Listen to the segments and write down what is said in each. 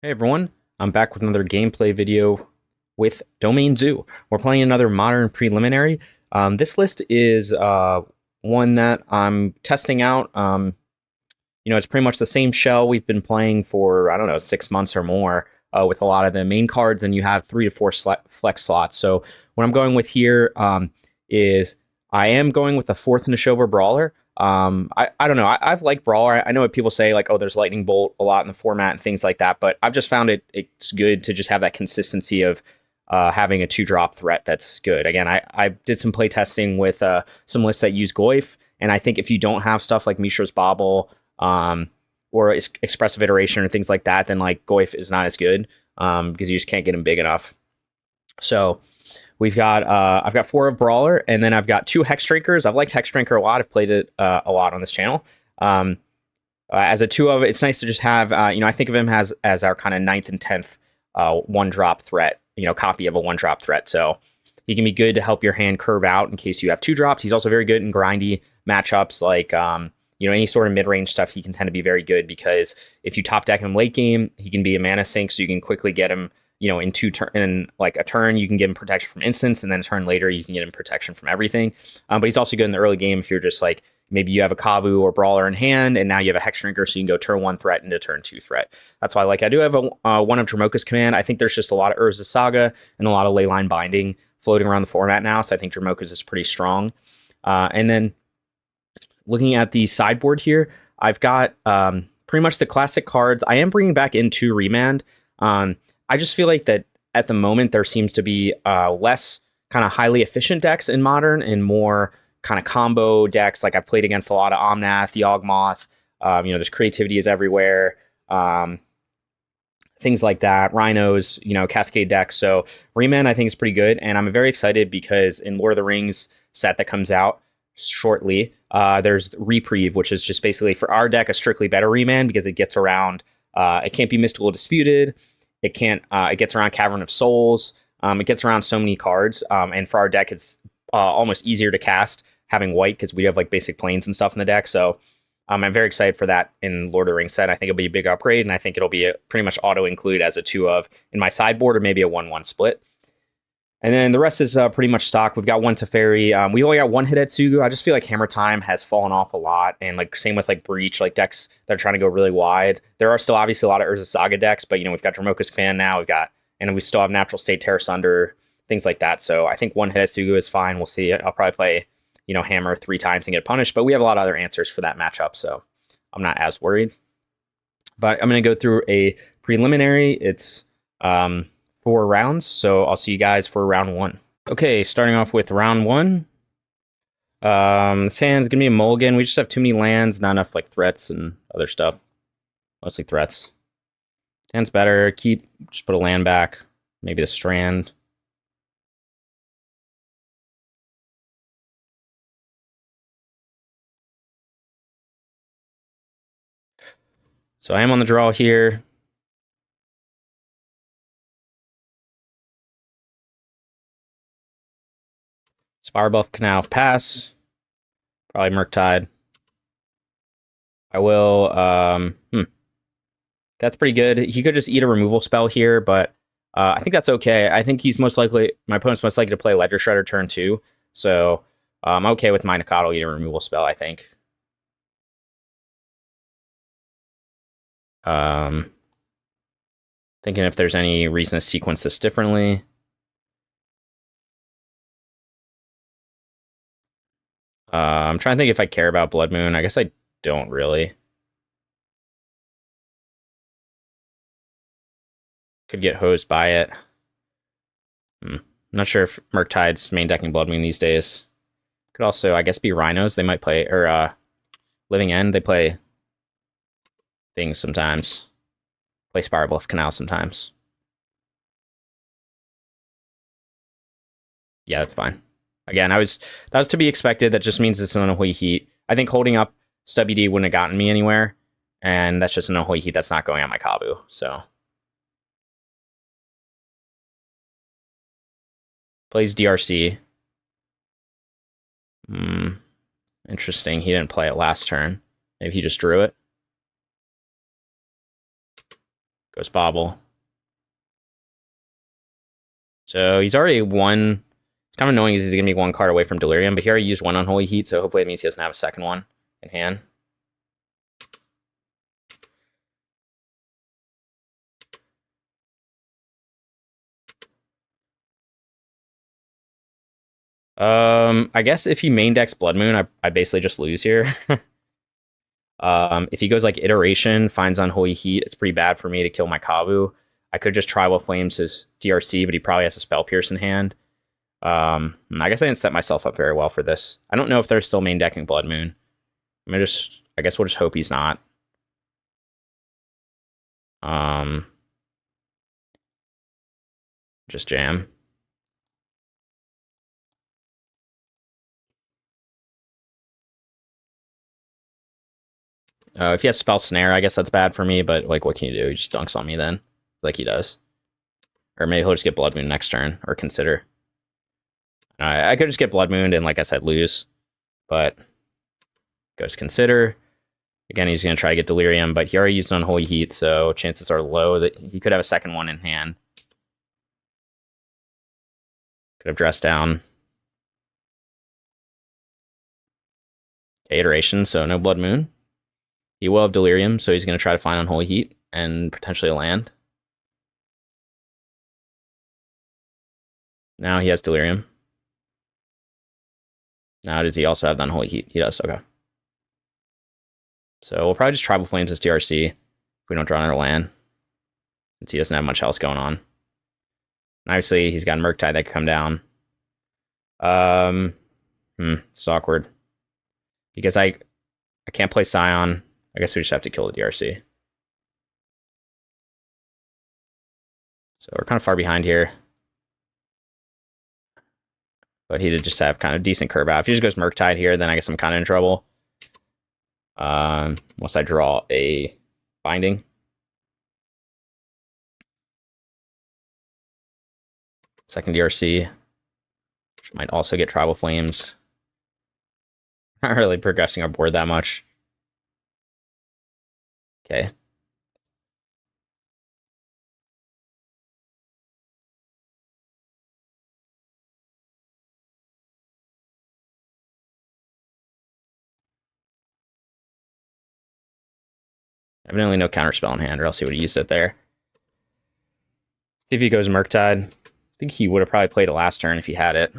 Hey everyone, I'm back with another gameplay video with Domain Zoo. We're playing another modern preliminary. This list is one that I'm testing out. It's pretty much the same shell we've been playing for, I don't know, 6 months or more with a lot of the main cards, and you have 3 to 4 flex slots. So what I'm going with here is I am going with the 4th Nishoba Brawler. I don't know. I've liked Brawler. I know what people say, like, oh, there's Lightning Bolt a lot in the format and things like that, but I've just found it's good to just have that consistency of having a 2-drop threat that's good. Again, I did some play testing with some lists that use Goyf, and I think if you don't have stuff like Mishra's Bauble or Expressive Iteration or things like that, then like Goyf is not as good because you just can't get him big enough. So we've got I've got 4 of Brawler, and then I've got 2 Hexdrinkers. I've liked Hexdrinker a lot. I've played it a lot on this channel. As a 2 of, it's nice to just have I think of him as our kind of 9th and 10th 1-drop threat, copy of a 1-drop threat. So he can be good to help your hand curve out in case you have 2 drops. He's also very good in grindy matchups like any sort of mid-range stuff. He can tend to be very good because if you top deck him late game, he can be a mana sink, so you can quickly get him in like a turn, you can get him protection from instants, and then a turn later, you can get him protection from everything. But he's also good in the early game if you're just like, maybe you have a Kavu or Brawler in hand, and now you have a Hexdrinker, so you can go turn 1 threat into turn 2 threat. That's why I do have one of Dromoka's command. I think there's just a lot of Urza Saga and a lot of Leyline Binding floating around the format now, so I think Dromoka's is pretty strong. And then looking at the sideboard here, I've got pretty much the classic cards. I am bringing back into Remand. I just feel like that at the moment there seems to be less kind of highly efficient decks in Modern and more kind of combo decks. Like I've played against a lot of Omnath, Yawgmoth. There's creativity is everywhere. Things like that. Rhinos, Cascade decks. So Remand I think is pretty good, and I'm very excited because in Lord of the Rings set that comes out shortly, there's Reprieve, which is just basically for our deck a strictly better Remand because it gets around. It can't be Mystical Disputed. It can't. It gets around Cavern of Souls. It gets around so many cards. And for our deck, it's almost easier to cast having white because we have like basic planes and stuff in the deck. So I'm very excited for that in Lord of the Rings set. I think it'll be a big upgrade, and I think it'll be pretty much auto include as a 2 of in my sideboard, or maybe a 1/1 split. And then the rest is pretty much stock. We've got 1 Teferi. We only got 1 Hidetsugu. I just feel like Hammer Time has fallen off a lot. And like same with like Breach, like decks that are trying to go really wide. There are still obviously a lot of Urza Saga decks, but we've got Dromoka's command now. And we still have Natural State Terror Sunder, things like that. So I think 1 Hidetsugu is fine. We'll see. I'll probably play, Hammer 3 times and get punished. But we have a lot of other answers for that matchup, so I'm not as worried. But I'm going to go through a preliminary. It's 4 rounds, so I'll see you guys for round 1. Okay, starting off with round 1. This hand's gonna be a mulligan. We just have too many lands, not enough like threats and other stuff. Mostly threats. Hand's better. Just put a land back. Maybe the Strand. So I am on the draw here. Spirebuff Canal pass. Probably Murktide. I will. That's pretty good. He could just eat a removal spell here, but I think that's okay. I think my opponent's most likely to play Ledger Shredder turn 2. So I'm okay with my Nacatl eating a removal spell, I think. Thinking if there's any reason to sequence this differently. I'm trying to think if I care about Blood Moon. I guess I don't really. Could get hosed by it. I'm not sure if Murktide's main decking Blood Moon these days. Could also, I guess, be Rhinos. They might play, or Living End. They play things sometimes. Play Spirebluff Canal sometimes. Yeah, that's fine. Again, that was to be expected. That just means it's an Ahoy Heat. I think holding up Stubby D wouldn't have gotten me anywhere, and that's just an Ahoy Heat that's not going on my Kavu. So plays DRC. Interesting. He didn't play it last turn. Maybe he just drew it. Goes Bobble. So he's already one. It's kind of annoying he's going to be one card away from Delirium, but he already used one Unholy Heat, so hopefully it means he doesn't have a second one in hand. I guess if he main decks Blood Moon, I basically just lose here. If he goes like Iteration, finds Unholy Heat, it's pretty bad for me to kill my Kavu. I could just Tribal Flames his DRC, but he probably has a Spell Pierce in hand. I guess I didn't set myself up very well for this. I don't know if they're still main decking Blood Moon. I guess we'll just hope he's not. Just jam. If he has Spell Snare, I guess that's bad for me, but like, what can you do? He just dunks on me then, like he does. Or maybe he'll just get Blood Moon next turn, or consider. I could just get Blood Moon and, like I said, lose. But goes consider. Again, he's going to try to get Delirium, but he already used Unholy Heat, so chances are low that he could have a second one in hand. Could have dressed down. Okay, Iteration, so no Blood Moon. He will have Delirium, so he's going to try to find Unholy Heat and potentially a land. Now he has Delirium. Now does he also have the Unholy Heat? He does, okay. So we'll probably just Tribal Flames his DRC if we don't draw another land, since he doesn't have much else going on. And obviously, he's got Murktide that could come down. It's awkward. Because I can't play Scion. I guess we just have to kill the DRC. So we're kind of far behind here. But he did just have kind of decent curve out. If he just goes Murktide here, then I guess I'm kind of in trouble. Unless I draw a Binding. Second DRC. Which might also get Tribal Flames. Not really progressing our board that much. Okay. Evidently no counterspell in hand, or else he would have used it there. See if he goes Murktide. I think he would have probably played it last turn if he had it.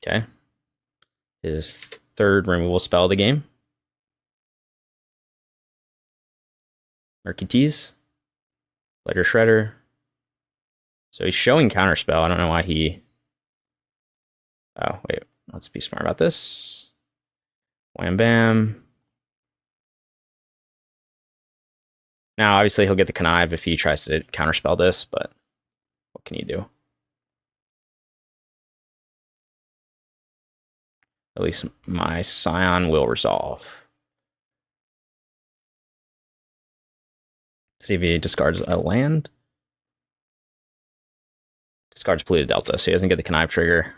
Okay. His third removal spell of the game. Murky Tease. Ledger Shredder. So he's showing counterspell. I don't know why he... Oh, wait. Let's be smart about this. Wham bam. Now, obviously, he'll get the Connive if he tries to counterspell this, but what can you do? At least my Scion will resolve. See if he discards a land. Discards Polluted Delta, so he doesn't get the Connive trigger.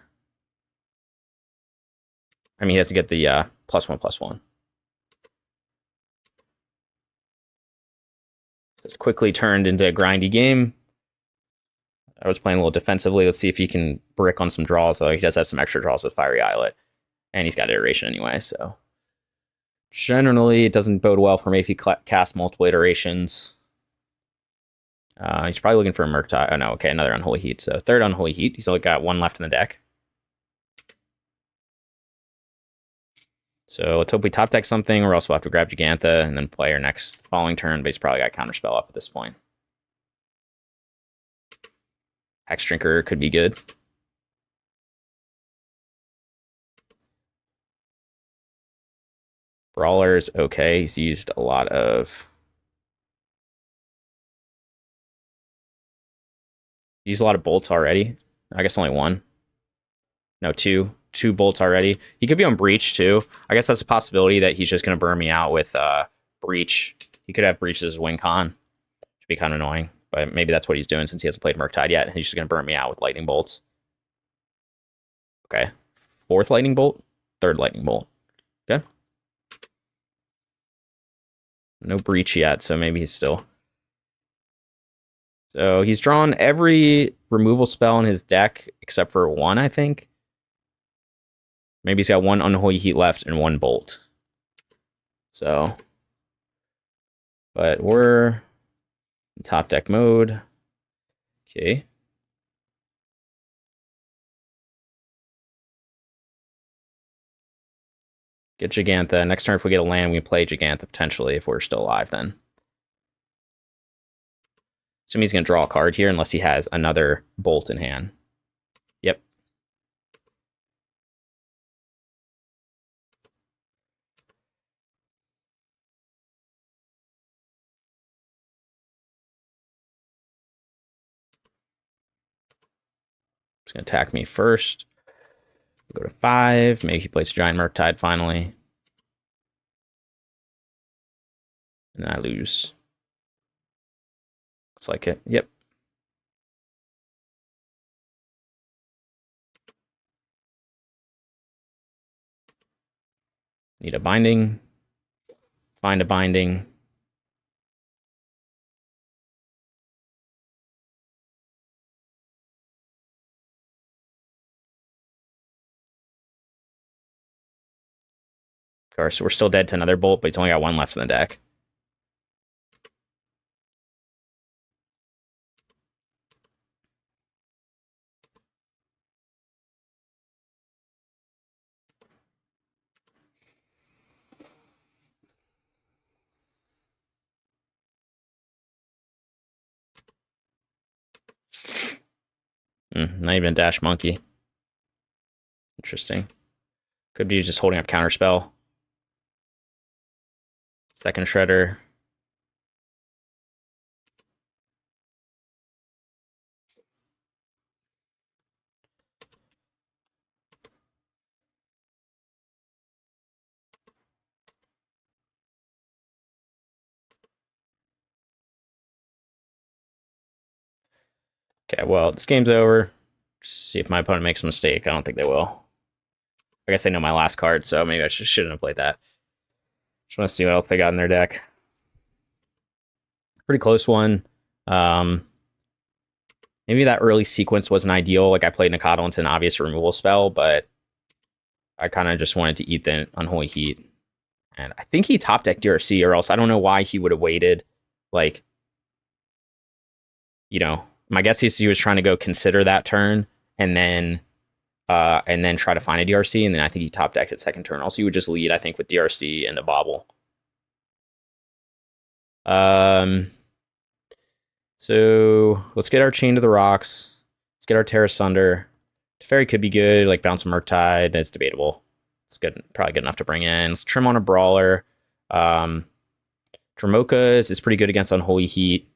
I mean, he has to get the +1/+1. It's quickly turned into a grindy game. I was playing a little defensively. Let's see if he can brick on some draws, though. He does have some extra draws with Fiery Islet. And he's got Iteration anyway, so... Generally, it doesn't bode well for me if he casts multiple Iterations. He's probably looking for a Murktide. Oh, no, okay, another Unholy Heat. So, third Unholy Heat. He's only got one left in the deck. So, let's hope we top deck something, or else we'll have to grab Jegantha and then play our next following turn, but he's probably got Counterspell up at this point. Hexdrinker could be good. Brawler's okay. He's used a lot of... Used a lot of bolts already. I guess only one. No, two. Two bolts already. He could be on Breach, too. I guess that's a possibility that he's just going to burn me out with Breach. He could have Breach as his win con. Which would be kind of annoying. But maybe that's what he's doing since he hasn't played Murktide yet. He's just going to burn me out with Lightning Bolts. Okay. Fourth Lightning Bolt. Third Lightning Bolt. Okay. No breach yet, so maybe he's still... So he's drawn every removal spell in his deck except for one, I think. Maybe he's got one Unholy Heat left and one Bolt. So... But we're in top deck mode. Okay. Get Jegantha. Next turn, if we get a land, we play Jegantha potentially if we're still alive then. Assume he's going to draw a card here unless he has another Bolt in hand. Yep. He's going to attack me first. We'll go to 5. Maybe he plays Giant Murktide finally. And then I lose. Looks like it. Yep. Need a binding. Find a binding. Of course, we're still dead to another Bolt, but he's only got one left in the deck. Not even a Dash Monkey. Interesting. Could be just holding up Counterspell. Second Shredder. Okay, well, this game's over. Just see if my opponent makes a mistake. I don't think they will. I guess they know my last card, so maybe I shouldn't have played that. Just want to see what else they got in their deck. Pretty close one. Maybe that early sequence wasn't ideal. Like I played Nacatl into an obvious removal spell, but I kind of just wanted to eat the Unholy Heat. And I think he top decked DRC, or else I don't know why he would have waited. Like, you know, my guess is he was trying to go consider that turn and then try to find a DRC, and then I think he top decked it second turn. Also, you would just lead, I think, with DRC and a Bobble. So let's get our Chain to the Rocks. Let's get our Terra Sunder. Teferi could be good, like bounce a Murktide. It's debatable. It's good, probably good enough to bring in. Let's trim on a Brawler. Dromoka is pretty good against Unholy Heat.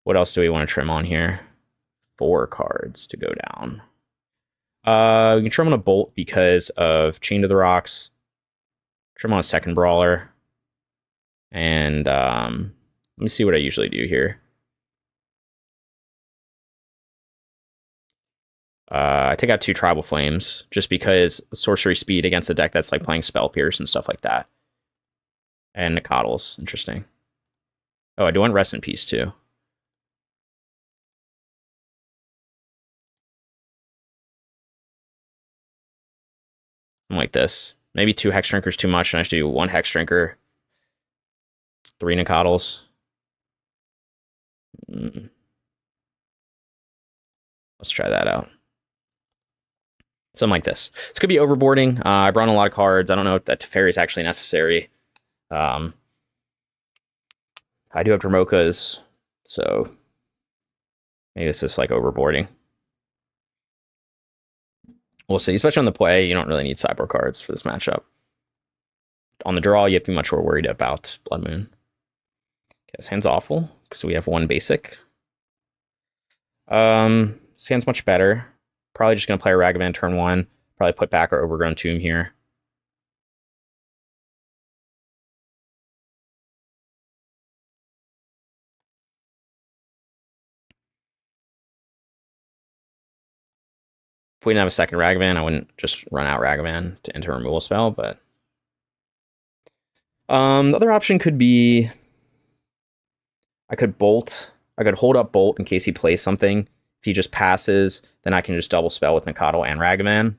What else do we want to trim on here? 4 cards to go down. We can trim on a Bolt because of Chain to the Rocks. Trim on a second Brawler. And let me see what I usually do here. I take out 2 Tribal Flames just because sorcery speed against a deck that's like playing Spell Pierce and stuff like that. And Nacatls, interesting. Oh, I do want Rest in Peace too. Like this. Maybe 2 Hexdrinkers too much, and I should do 1 Hexdrinker. 3 Nacatls. Let's try that out. Something like this. This could be overboarding. I brought in a lot of cards. I don't know if that Teferi is actually necessary. I do have Dromokas, so maybe this is like overboarding. We'll see. Especially on the play, you don't really need sideboard cards for this matchup. On the draw, you have to be much more worried about Blood Moon. Okay, this hand's awful because we have 1 basic. This hand's much better. Probably just going to play a Ragavan turn 1. Probably put back our Overgrown Tomb here. If we didn't have a second Ragavan, I wouldn't just run out Ragavan to enter a removal spell, but The other option could be I could bolt. I could hold up bolt in case he plays something. If he just passes, then I can just double spell with Nacatl and Ragavan.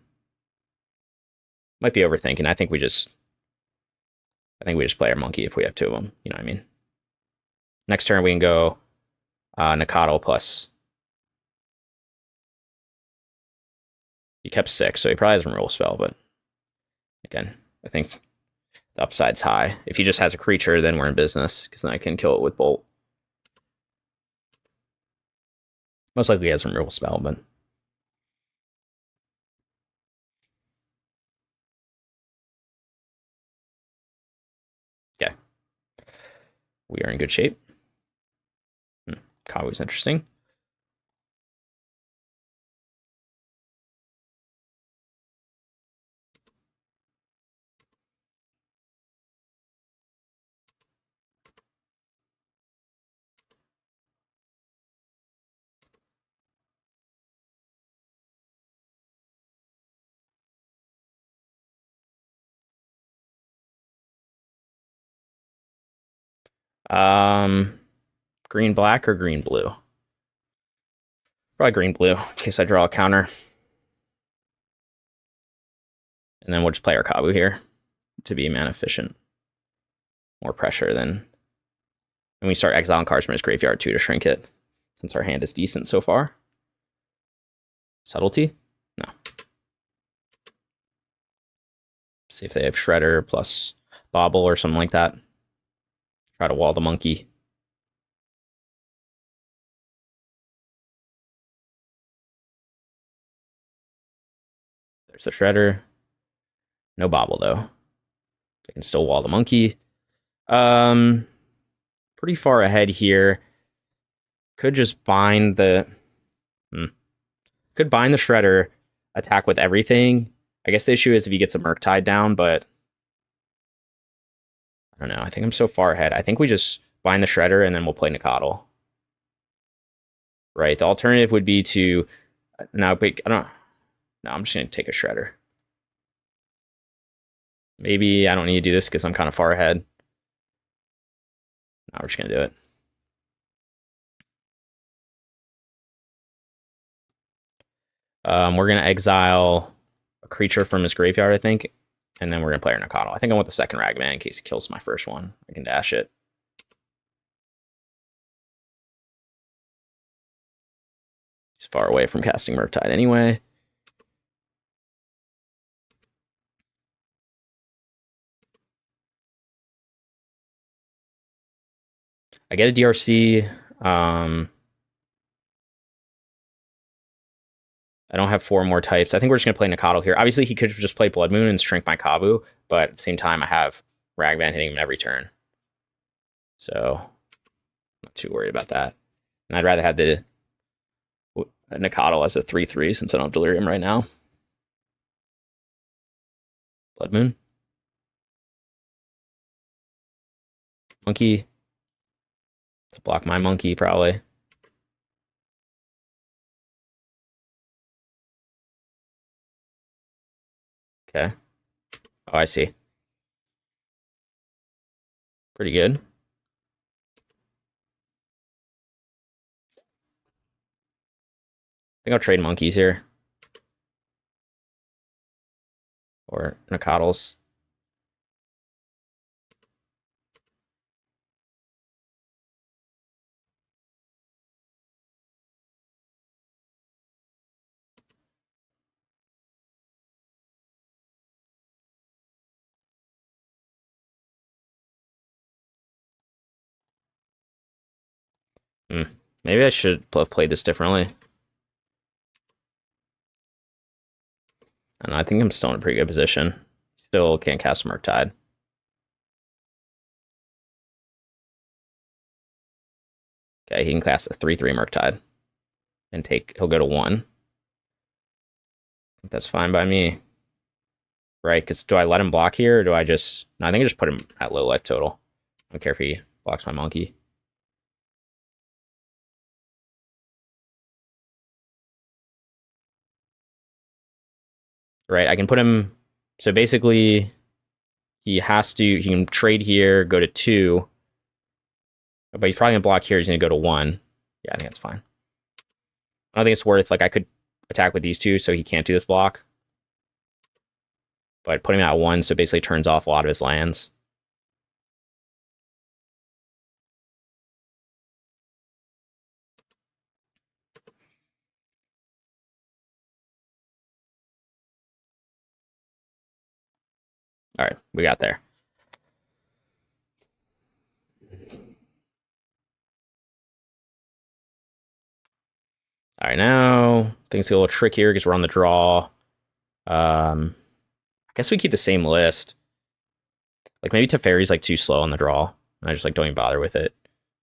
Might be overthinking. I think we just play our monkey if we have two of them. You know what I mean? Next turn we can go Nacatl plus. He kept 6, so he probably doesn't roll spell, but again, I think the upside's high. If he just has a creature, then we're in business, because then I can kill it with bolt. Most likely he has some real spell, but okay. We are in good shape. Kavu's interesting. Green black or green blue? Probably green blue, in case I draw a counter. And then we'll just play our Kavu here to be mana efficient. More pressure than. And we start exiling cards from his graveyard too to shrink it, since our hand is decent so far. Subtlety? No. See if they have Shredder plus Bobble or something like that. Try to wall the monkey. There's the Shredder. No Bobble, though. They can still wall the monkey. Pretty far ahead here. Could just bind the... Could bind the Shredder, attack with everything. I guess the issue is if he gets a Murktide down, but... I don't know. I think I'm so far ahead. I think we just bind the Shredder and then we'll play Nacatl. Right. The alternative would be to... No, but I don't... No, I'm just going to take a Shredder. Maybe I don't need to do this because I'm kind of far ahead. No, we're just going to do it. We're going to exile a creature from his graveyard, I think. And then we're going to play our Nacatl. I think I want the second Ragavan in case he kills my first one. I can dash it. He's far away from casting Murktide anyway. I get a DRC. I don't have 4 more types. I think we're just going to play Nacatl here. Obviously, he could have just played Blood Moon and shrink my Kavu, but at the same time, I have Ragavan hitting him every turn. So, I'm not too worried about that. And I'd rather have the Nacatl as a 3/3 since I don't have Delirium right now. Blood Moon. Monkey. To block my monkey, probably. Okay. Oh, I see. Pretty good. I think I'll trade monkeys here. Or Nacatls. Maybe I should have played this differently. I think I'm still in a pretty good position. Still can't cast Murktide. Okay, he can cast a 3/3 Murktide. And he'll go to 1. That's fine by me. Right, because do I let him block here, or do I just... No, I think I just put him at low life total. I don't care if he blocks my monkey. Right, I can put him... So basically, he can trade here, go to 2. But he's probably going to block here. He's going to go to 1. Yeah, I think that's fine. I don't think it's worth, like, I could attack with these 2, so he can't do this block. But putting him at 1, so basically turns off a lot of his lands. All right, we got there. All right, now things get a little trickier because we're on the draw. I guess we keep the same list. Like, maybe Teferi's, like, too slow on the draw. I just, like, don't even bother with it.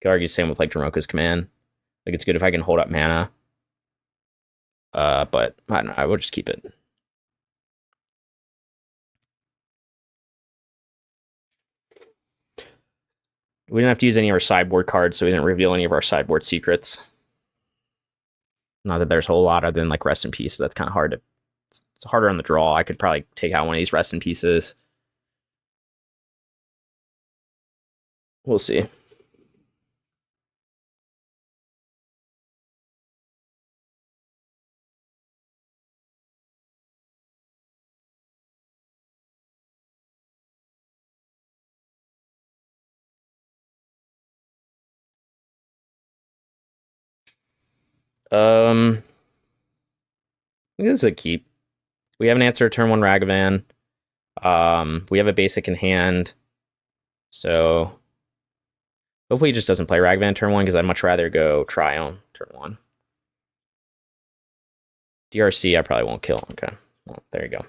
Could argue the same with, like, Dromoka's command. Like, it's good if I can hold up mana. But, I don't know, I will just keep it. We didn't have to use any of our sideboard cards, so we didn't reveal any of our sideboard secrets. Not that there's a whole lot other than, like, Rest in Peace, but that's kind of hard to... It's harder on the draw. I could probably take out one of these Rest in Pieces. We'll see. I think this is a keep. We have an answer turn 1 Ragavan. We have a basic in hand. So hopefully he just doesn't play Ragavan turn 1, because I'd much rather go Triome turn 1. DRC I probably won't kill. Okay. Well, there you go.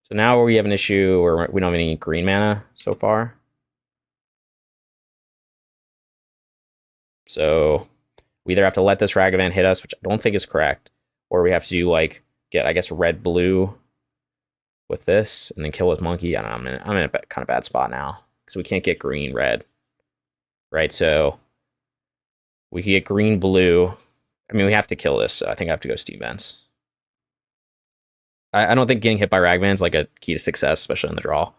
So now we have an issue where we don't have any green mana so far. So we either have to let this Ragavan hit us, which I don't think is correct, or we have to, like, get, I guess, red-blue with this, and then kill with monkey. I don't know, I'm in a kind of bad spot now, because we can't get green-red. Right, so we can get green-blue. I mean, we have to kill this, so I think I have to go Steam Vents. I don't think getting hit by Ragavan is, like, a key to success, especially in the draw.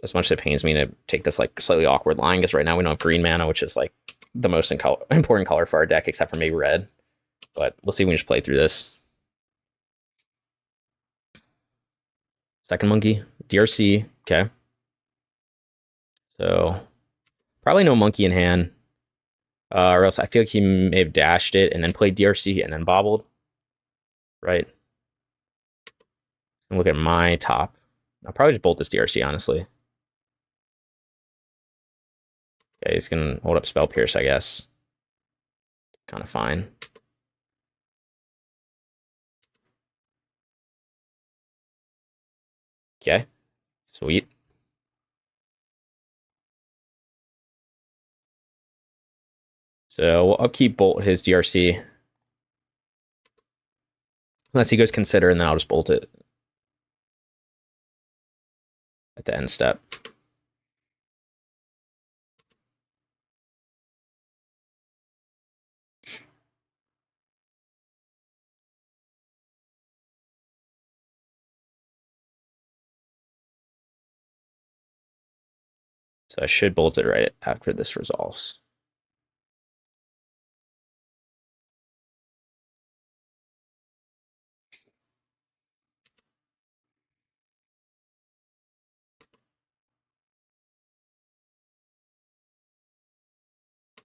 As much as it pains me to take this, like, slightly awkward line, because right now we don't have green mana, which is, like, the most important color for our deck, except for maybe red. But we'll see when we just play through this. Second monkey, DRC, okay. So, probably no monkey in hand. Or else I feel like he may have dashed it and then played DRC and then bobbled. Right. And look at my top. I'll probably just bolt this DRC, honestly. Okay, he's going to hold up Spell Pierce, I guess. Kind of fine. Okay, sweet. So we'll upkeep bolt his DRC. Unless he goes consider, and then I'll just bolt it at the end step. So I should bolt it right after this resolves.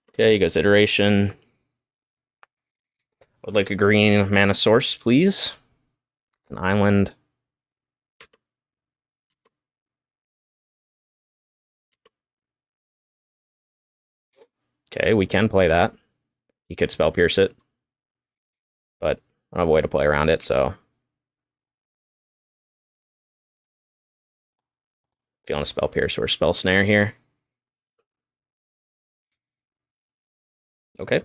Okay, he goes iteration. Would like a green mana source, please. It's an island. Okay, we can play that. He could Spell Pierce it. But I don't have a way to play around it, so. Feeling a Spell Pierce or Spell Snare here. Okay.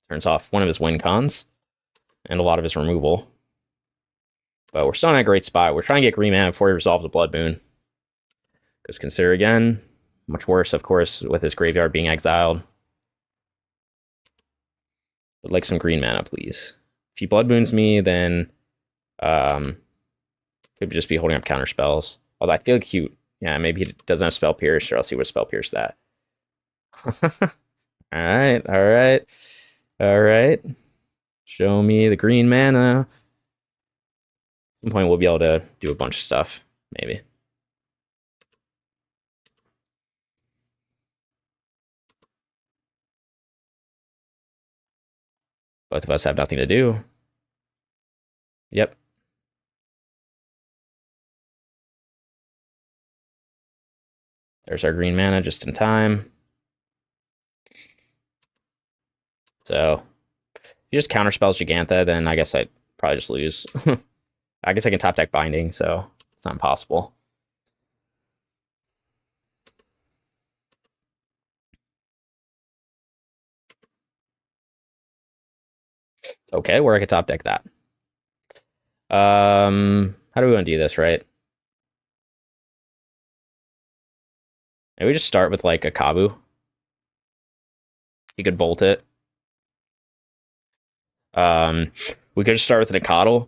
Turns off one of his win cons and a lot of his removal. But we're still in a great spot. We're trying to get green mana before he resolves a Blood Moon. Because consider again, much worse, of course, with his graveyard being exiled. Would like some green mana, please. he Blood Moons me, then could just be holding up counter spells. Although I feel like maybe he doesn't have Spell Pierce, or else he would Spell Pierce that. Alright. Show me the green mana. At some point we'll be able to do a bunch of stuff, maybe. Both of us have nothing to do. Yep. There's our green mana just in time. So, if you just counterspells Jegantha, then I guess I'd probably just lose. I guess I can top deck Binding, so it's not impossible. Okay, where I could top deck that. How do we want to do this, right? Maybe we just start with like a Kavu. He could bolt it. We could just start with an Nacatl.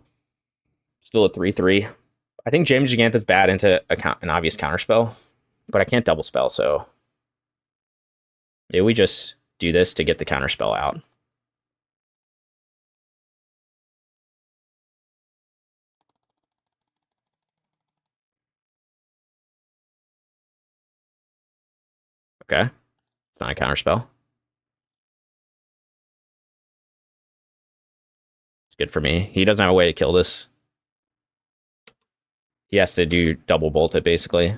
Still a 3/3. I think James Jegantha's bad into an obvious counterspell, but I can't double spell, so maybe we just do this to get the counterspell out. Okay. It's not a counterspell. It's good for me. He doesn't have a way to kill this. He has to do double bolt it, basically.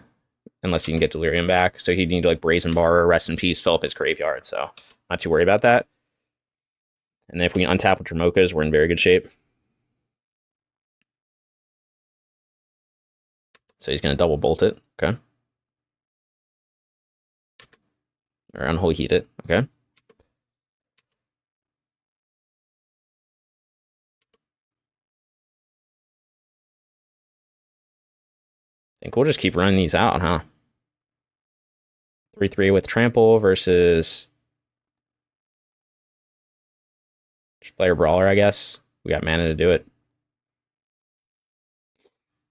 Unless he can get Delirium back. So he'd need to like Brazen Bar or Rest in Peace, fill up his graveyard. So not too worried about that. And then if we can untap with Dromokas, we're in very good shape. So he's going to double bolt it. Okay. Or Unholy Heat it. Okay. I think we'll just keep running these out, huh? 3/3 with Trample versus just player Brawler, I guess. We got mana to do it.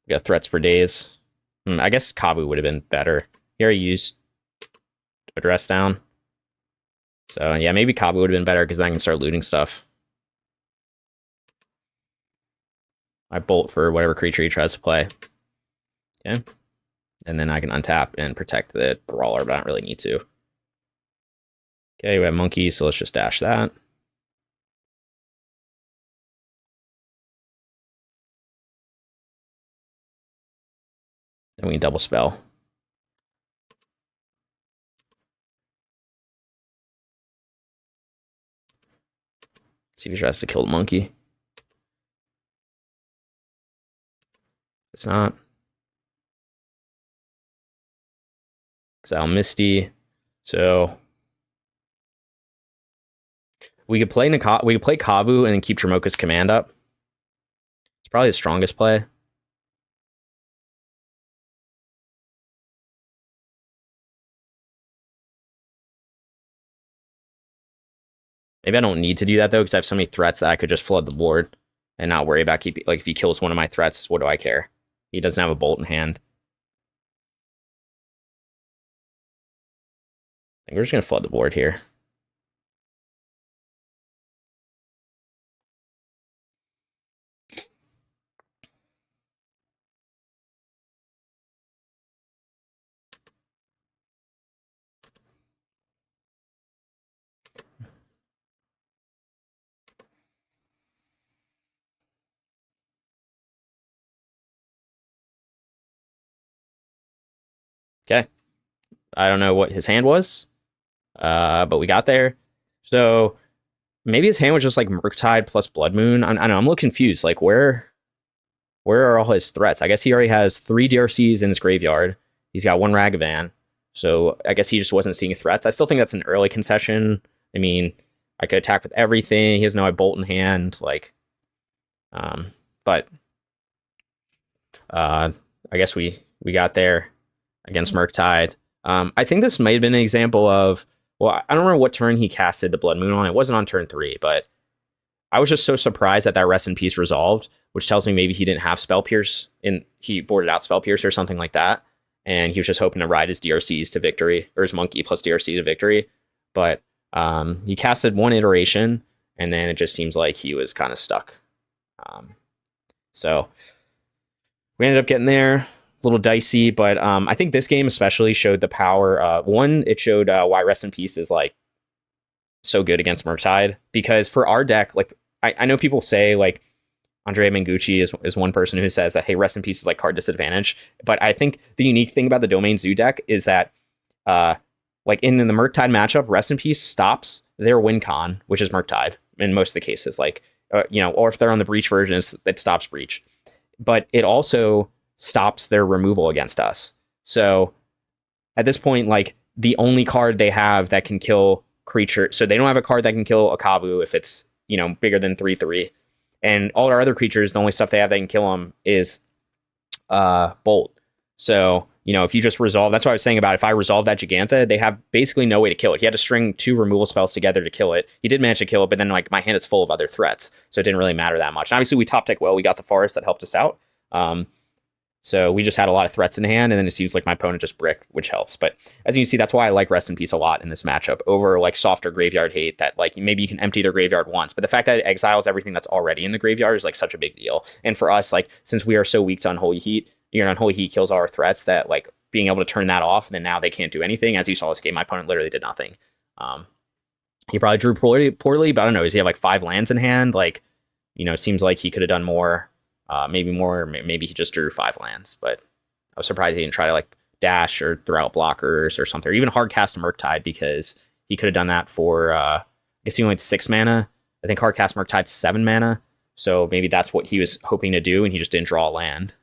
We got threats for days. I guess Kavu would have been better. He already used a dress down. So yeah, maybe Kavu would have been better because then I can start looting stuff. I bolt for whatever creature he tries to play. Okay. And then I can untap and protect the Brawler, but I don't really need to. Okay, we have Monkey, so let's just dash that. Then we can double spell. See if he tries to kill the Monkey. It's not. Exile Misty. So we could play Kavu and keep Dromoka's command up. It's probably the strongest play. Maybe I don't need to do that though, because I have so many threats that I could just flood the board and not worry about keeping. Like if he kills one of my threats, what do I care? He doesn't have a bolt in hand. I think we're just gonna flood the board here. Okay. I don't know what his hand was, but we got there. So maybe his hand was just like Murktide plus Blood Moon. I don't know. I'm a little confused. Like where are all his threats? I guess he already has 3 DRCs in his graveyard. He's got 1 Ragavan. So I guess he just wasn't seeing threats. I still think that's an early concession. I mean, I could attack with everything. He has no bolt in hand. Like, but I guess we got there against Murktide. I think this might have been an example of, well, I don't remember what turn he casted the Blood Moon on. It wasn't on turn 3, but I was just so surprised that Rest in Peace resolved, which tells me maybe he didn't have Spell Pierce, and he boarded out Spell Pierce or something like that, and he was just hoping to ride his DRCs to victory, or his Monkey plus DRC to victory. But he casted one iteration, and then it just seems like he was kind of stuck. So we ended up getting there, a little dicey, but I think this game especially showed the power. One, it showed why Rest in Peace is like so good against Murktide, because for our deck, like I know people say like Andrea Mengucci is one person who says that, hey, Rest in Peace is like card disadvantage, but I think the unique thing about the Domain Zoo deck is that like in the Murktide matchup, Rest in Peace stops their win con, which is Murktide in most of the cases, like or if they're on the Breach version, it stops Breach, but it also stops their removal against us. So at this point, like the only card they have that can kill creature, so they don't have a card that can kill a Kavu if it's bigger than 3/3, and all our other creatures, the only stuff they have that can kill them is Bolt. So if you just resolve, that's what I was saying about if I resolve that Jegantha, they have basically no way to kill it. He had to string 2 removal spells together to kill it. He did manage to kill it, but then like my hand is full of other threats, so it didn't really matter that much. And obviously we top deck well. We got the forest that helped us out. So we just had a lot of threats in hand, and then it seems like my opponent just bricked, which helps. But as you can see, that's why I like Rest in Peace a lot in this matchup over like softer Graveyard Hate that like maybe you can empty their graveyard once, but the fact that it exiles everything that's already in the graveyard is like such a big deal. And for us, like since we are so weak to Unholy Heat, Unholy Heat kills all our threats, that like being able to turn that off, and then now they can't do anything. As you saw this game, my opponent literally did nothing. He probably drew poorly, but I don't know. Does he have like 5 lands in hand? Like, it seems like he could have done more. Maybe more. Maybe he just drew 5 lands, but I was surprised he didn't try to like dash or throw out blockers or something, or even hard cast Murktide, because he could have done that for I guess he only had 6 mana. I think hard cast Murktide's 7 mana, so maybe that's what he was hoping to do, and he just didn't draw a land.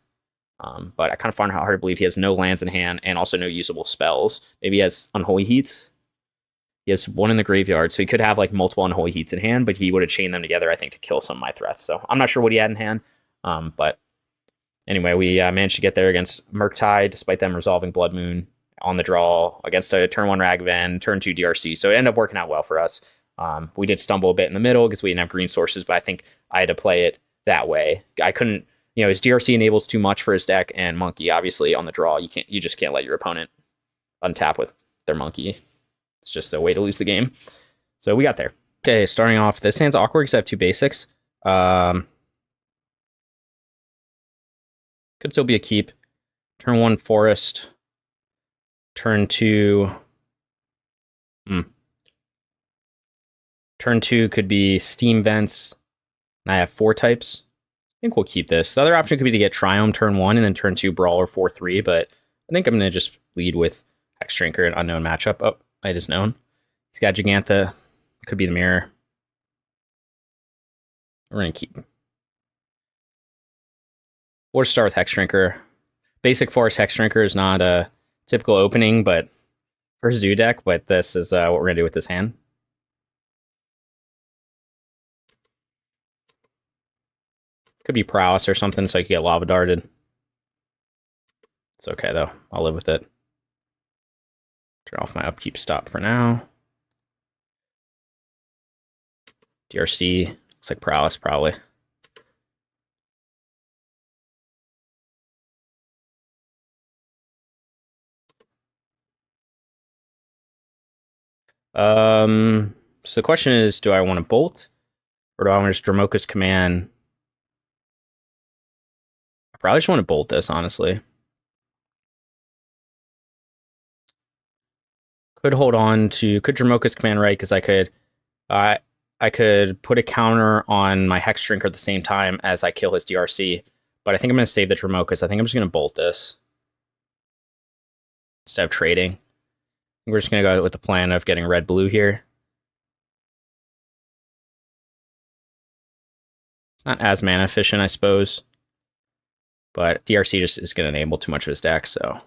But I kind of find it hard to believe he has no lands in hand and also no usable spells. Maybe he has Unholy Heats. He has 1 in the graveyard, so he could have like multiple Unholy Heats in hand, but he would have chained them together, I think, to kill some of my threats. So I'm not sure what he had in hand. But anyway, we managed to get there against Murktide, despite them resolving Blood Moon on the draw against a turn 1 Ragavan, turn 2 DRC. So it ended up working out well for us. We did stumble a bit in the middle because we didn't have green sources, but I think I had to play it that way. I couldn't, his DRC enables too much for his deck, and Monkey, obviously, on the draw, you just can't let your opponent untap with their Monkey. It's just a way to lose the game. So we got there. Okay, starting off, this hand's awkward because I have 2 basics. Could still be a keep. Turn 1 forest. Turn 2. Turn 2 could be steam vents. And I have 4 types. I think we'll keep this. The other option could be to get Triome turn 1 and then turn 2 Brawler 4/3, but I think I'm going to just lead with Hexdrinker, an unknown matchup. Oh, it is known. He's got Jegantha. Could be the mirror. We're going to keep. We'll start with Hexdrinker. Basic Forest Hexdrinker is not a typical opening, but for Zoo deck, but this is what we're going to do with this hand. Could be Prowess or something, so you get Lava Darted. It's okay, though. I'll live with it. Turn off my upkeep stop for now. DRC. Looks like Prowess, probably. So the question is, do I want to bolt? Or do I want to just Dromoka's command? I probably just want to bolt this, honestly. Could hold on to, could Dromoka's command right, because I could put a counter on my Hexdrinker at the same time as I kill his DRC. But I think I'm going to save the Dromokas. I think I'm just going to bolt this instead of trading. We're just going to go with the plan of getting red-blue here. It's not as mana efficient, I suppose. But DRC just is going to enable too much of his deck, so.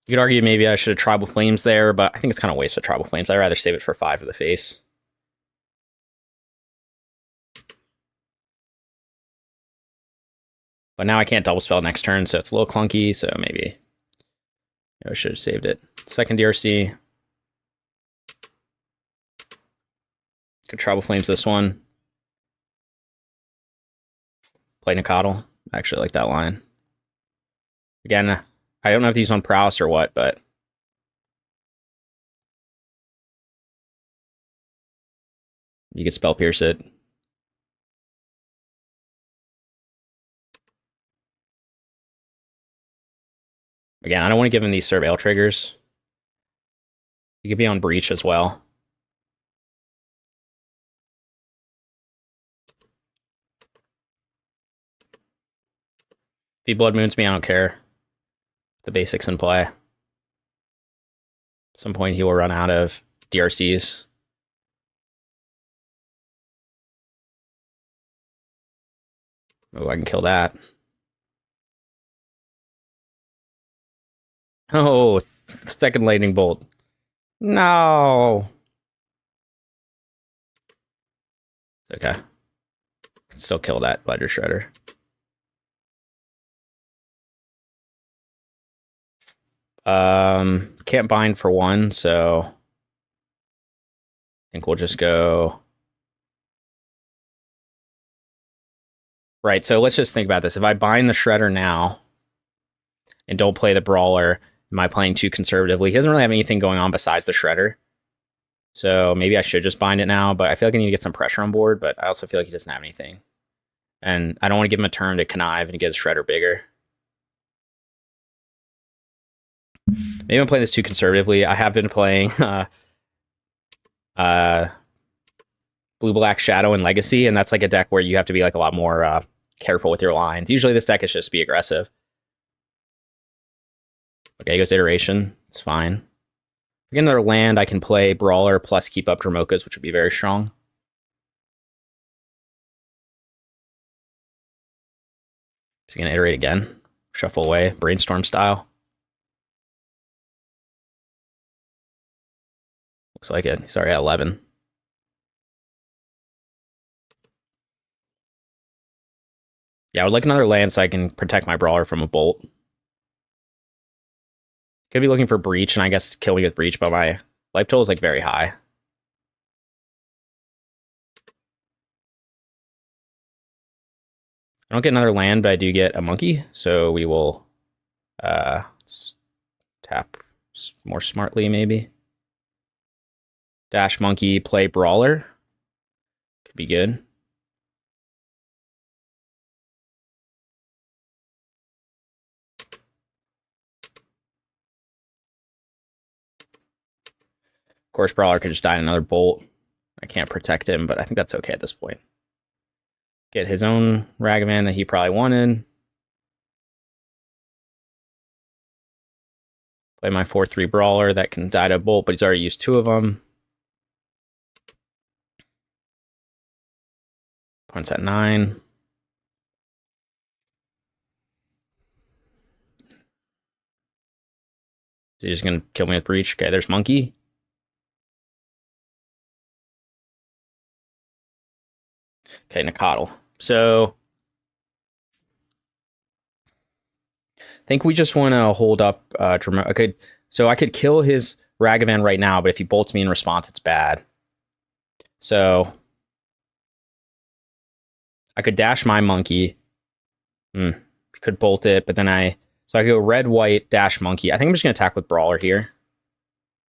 You could argue maybe I should have Tribal Flames there, but I think it's kind of a waste of Tribal Flames. I'd rather save it for 5 of the face. But now I can't double spell next turn, so it's a little clunky, so maybe I should have saved it. Second DRC. Could Trouble Flames this one. Play Nacatl. I actually like that line. Again, I don't know if these on Prowess or what, but you could Spell Pierce it. Again, I don't want to give him these Surveil triggers. He could be on Breach as well. If he Blood Moons me, I don't care. The basics in play. At some point, he will run out of DRCs. Oh, I can kill that. Oh, second Lightning Bolt. No. It's okay. Can still kill that Ledger Shredder. Can't bind for one, so I think we'll just go. Right, so let's just think about this. If I bind the Shredder now and don't play the Brawler, am I playing too conservatively? He doesn't really have anything going on besides the Shredder. So maybe I should just bind it now, but I feel like I need to get some pressure on board, but I also feel like he doesn't have anything. And I don't want to give him a turn to connive and get his Shredder bigger. Maybe I'm playing this too conservatively. I have been playing Blue-Black Shadow and Legacy, and that's like a deck where you have to be like a lot more careful with your lines. Usually this deck is just be aggressive. Okay, he goes to Iteration. It's fine. If I get another land, I can play Brawler plus keep up Dromokas, which would be very strong. Just gonna iterate again. Shuffle away, Brainstorm style. Looks like it. He's already at 11. Yeah, I would like another land so I can protect my Brawler from a bolt. Could be looking for Breach, and I guess kill me with Breach, but my life total is like very high. I don't get another land, but I do get a monkey, so we will tap more smartly, maybe. Dash monkey, play Brawler. Could be good. Of course, Brawler could just die in another bolt. I can't protect him, but I think that's okay at this point. Get his own Ragavan that he probably wanted. Play my 4/3 Brawler that can die to a bolt, but he's already used 2 of them. Points at 9. Is he just going to kill me with Breach? Okay, there's Monkey. Okay, Nacatl. So I think we just want to hold up Dromoka. Okay, so I could kill his Ragavan right now, but if he bolts me in response, it's bad. So I could dash my monkey. Could bolt it, but then so I go red, white, dash monkey. I think I'm just going to attack with Brawler here.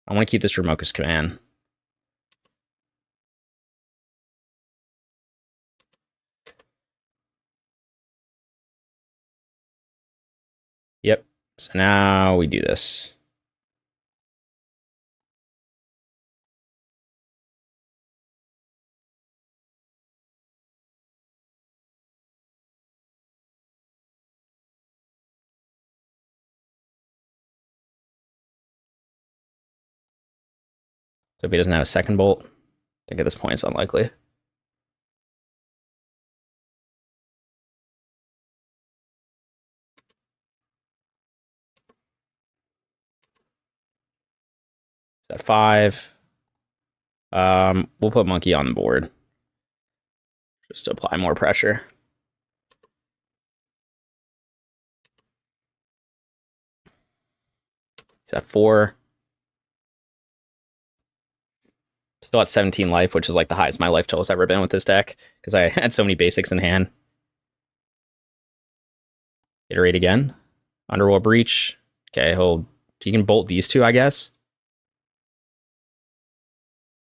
I want to keep this Dromoka's command. Yep. So now we do this. So if he doesn't have a second bolt, I think at this point it's unlikely. At 5. We'll put monkey on the board just to apply more pressure. He's at 4. Still at 17 life, which is like the highest my life total's ever been with this deck, because I had so many basics in hand. Iterate again. Underworld Breach. Okay, he can bolt these two, I guess.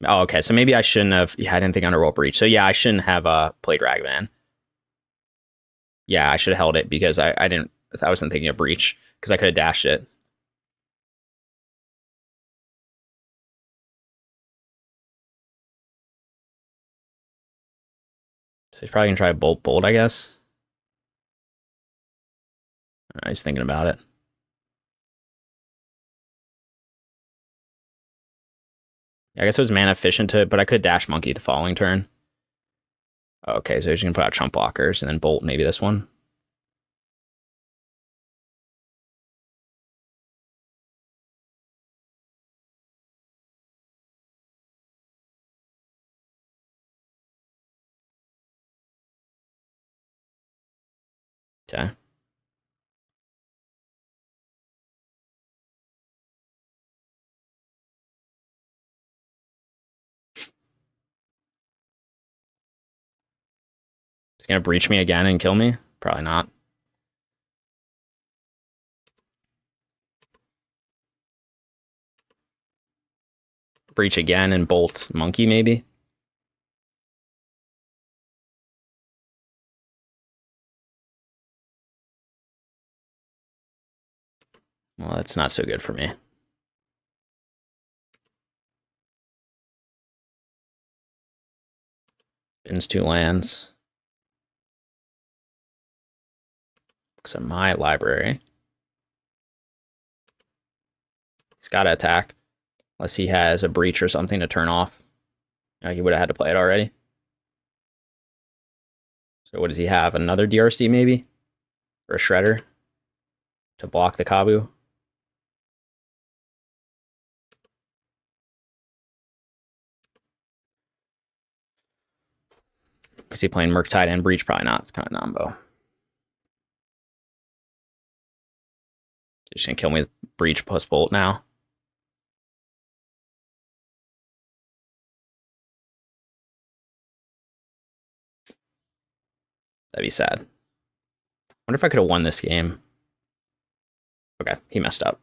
Oh, okay, so maybe I shouldn't have... Yeah, I didn't think Underworld Breach. So yeah, I shouldn't have played Ragavan. Yeah, I should have held it because I wasn't thinking of Breach, because I could have dashed it. So he's probably going to try to bolt, I guess. He's thinking about it. I guess it was mana efficient to, but I could dash Monkey the following turn. Okay, so he's going to put out Chump Blockers and then bolt maybe this one. Okay. He's going to breach me again and kill me? Probably not. Breach again and bolt Monkey, maybe? Well, that's not so good for me. Spins 2 lands. Looks at my library. He's got to attack. Unless he has a breach or something to turn off. He would have had to play it already. So what does he have? Another DRC maybe? Or a Shredder? To block the Kavu? Is he playing Murktide and Breach? Probably not. It's kind of Nombo. Just gonna kill me with Breach plus Bolt now. That'd be sad. Wonder if I could have won this game. Okay, he messed up.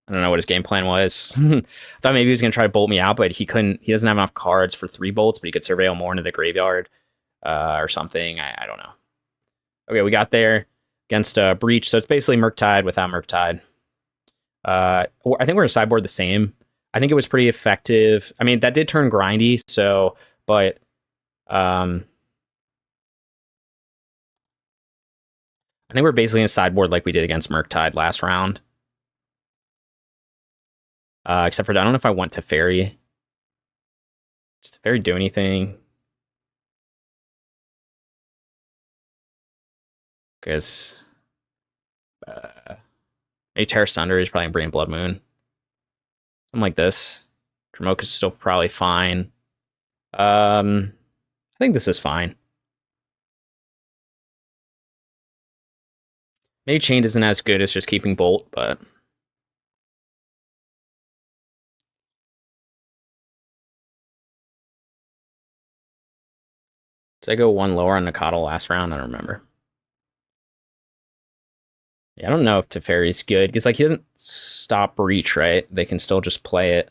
I don't know what his game plan was. I thought maybe he was gonna try to bolt me out, but he couldn't. He doesn't have enough cards for 3 bolts, but he could surveil more into the graveyard or something. I don't know. Okay, we got there against Breach, so it's basically Murktide without Murktide. I think we're gonna sideboard the same. I think it was pretty effective. I mean, that did turn grindy, so but I think we're basically in a sideboard like we did against Murktide last round. Except for, I don't know if I went to Fairy. Does Fairy do anything? Because maybe Terra Sunder is probably Brain Blood Moon. Something like this. Dromoka is still probably fine. I think this is fine. Maybe Chained isn't as good as just keeping Bolt, but... Did I go 1 lower on Nacatl last round? I don't remember. Yeah, I don't know if Teferi's good, because like he doesn't stop Breach, right? They can still just play it.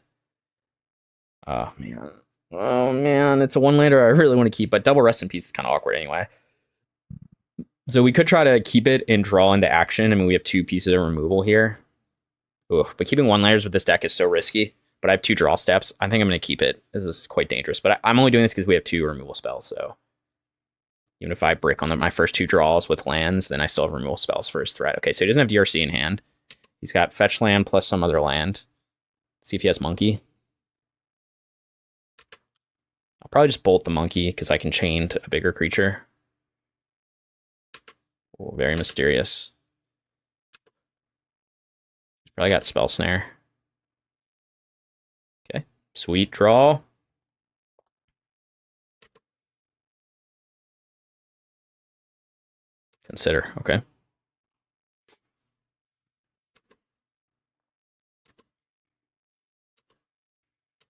Oh, man. Oh, man. It's a 1-lander I really want to keep, but double Rest in Peace is kind of awkward anyway. So we could try to keep it and draw into action. I mean, we have 2 pieces of removal here. Oof, but keeping 1-landers with this deck is so risky. But I have 2 draw steps. I think I'm going to keep it. This is quite dangerous. But I'm only doing this because we have 2 removal spells. So even if I brick on my first 2 draws with lands, then I still have removal spells for his threat. Okay, so he doesn't have DRC in hand. He's got fetch land plus some other land. See if he has Monkey. I'll probably just bolt the Monkey because I can chain to a bigger creature. Oh, very mysterious. He's probably got Spell Snare. Okay, sweet draw. Consider, okay.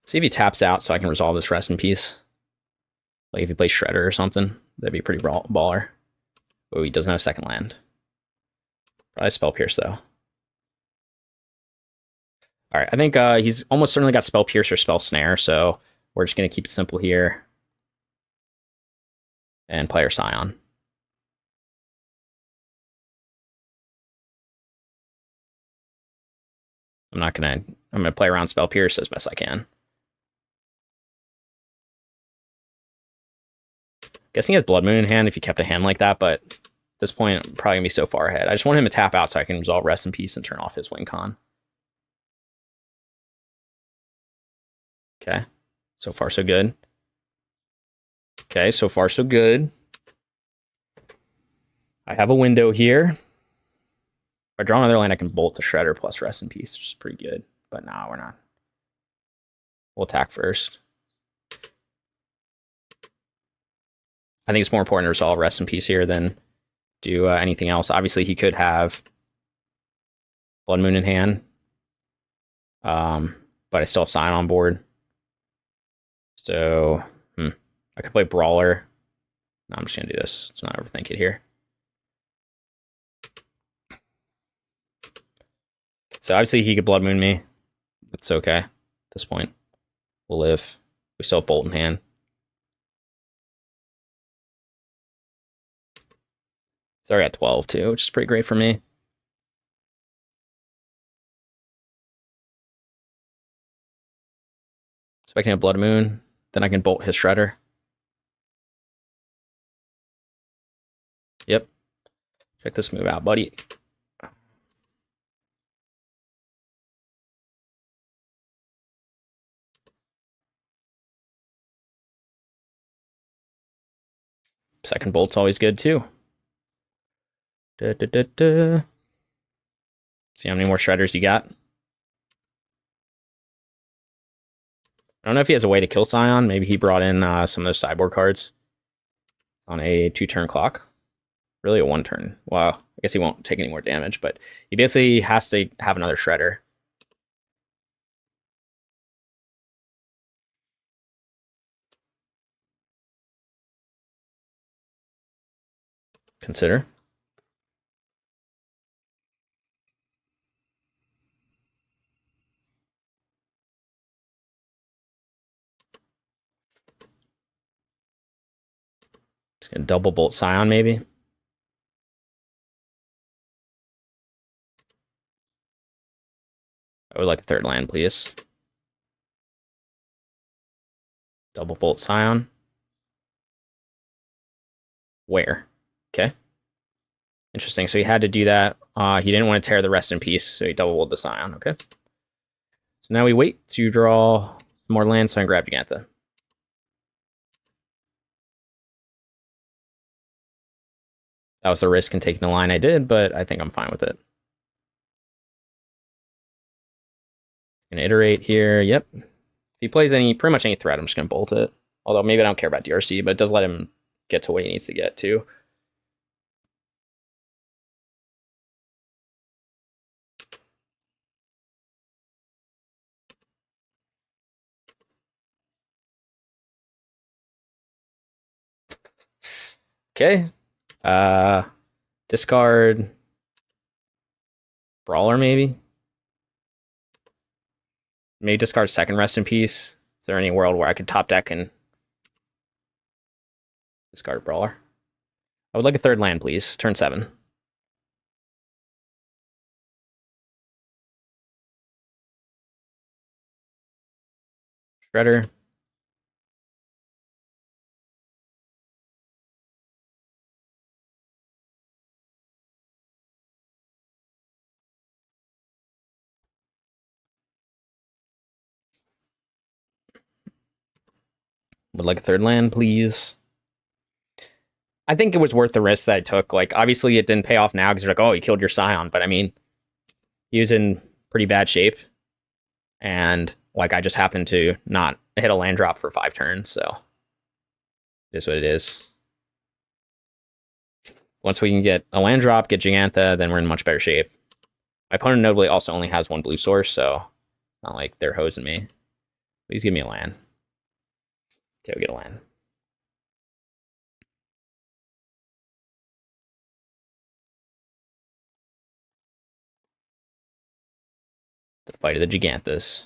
See if he taps out so I can resolve this Rest in Peace. Like if he plays Shredder or something, that'd be pretty baller. Oh, he doesn't have second land. Probably Spell Pierce though. All right, I think he's almost certainly got Spell Pierce or Spell Snare, so we're just gonna keep it simple here and play our Scion. I'm gonna play around Spell Pierce as best I can. Guessing he has Blood Moon in hand if he kept a hand like that, but at this point, I'm probably gonna be so far ahead. I just want him to tap out so I can resolve Rest in Peace and turn off his win con. Okay, so far so good. Okay, so far so good. I have a window here. If I draw another land, I can bolt the Shredder plus Rest in Peace, which is pretty good. But no, we're not. We'll attack first. I think it's more important to resolve Rest in Peace here than do anything else. Obviously, he could have Blood Moon in hand. But I still have Scion on board. So, I could play Brawler. No, I'm just going to do this. Let's not overthink it here. So, obviously, he could Blood Moon me. That's okay at this point. We'll live. We still have Bolt in hand. It's already at 12 too, which is pretty great for me. So if I can have Blood Moon, then I can bolt his Shredder. Yep. Check this move out, buddy. Second bolt's always good too. See how many more Shredders you got. I don't know if he has a way to kill Scion. Maybe he brought in some of those sideboard cards on a 2-turn clock. Really a 1-turn. Wow. I guess he won't take any more damage, but he basically has to have another Shredder. Consider. Just gonna double bolt Scion, maybe. I would like a third land, please. Double bolt Scion. Where? Okay. Interesting. So he had to do that. He didn't want to tear the Rest in Peace, so he double bolted the Scion. Okay. So now we wait to draw more lands, so I can grab Jegantha. That was the risk in taking the line I did, but I think I'm fine with it. Gonna iterate here. Yep. If he plays pretty much any threat, I'm just gonna bolt it. Although maybe I don't care about DRC, but it does let him get to what he needs to get to. Okay. Discard Brawler, maybe. Maybe discard second Rest in Peace. Is there any world where I could top deck and discard Brawler? I would like a third land, please. Turn 7. Shredder. Would like a third land, please. I think it was worth the risk that I took. Like, obviously, it didn't pay off now because you're like, oh, you killed your Scion. But I mean, he was in pretty bad shape. And, like, I just happened to not hit a land drop for 5 turns. So, it is what it is. Once we can get a land drop, get Jegantha, then we're in much better shape. My opponent notably also only has 1 blue source, so not like they're hosing me. Please give me a land. Okay, we get a land. The Fight of the Jeganthas.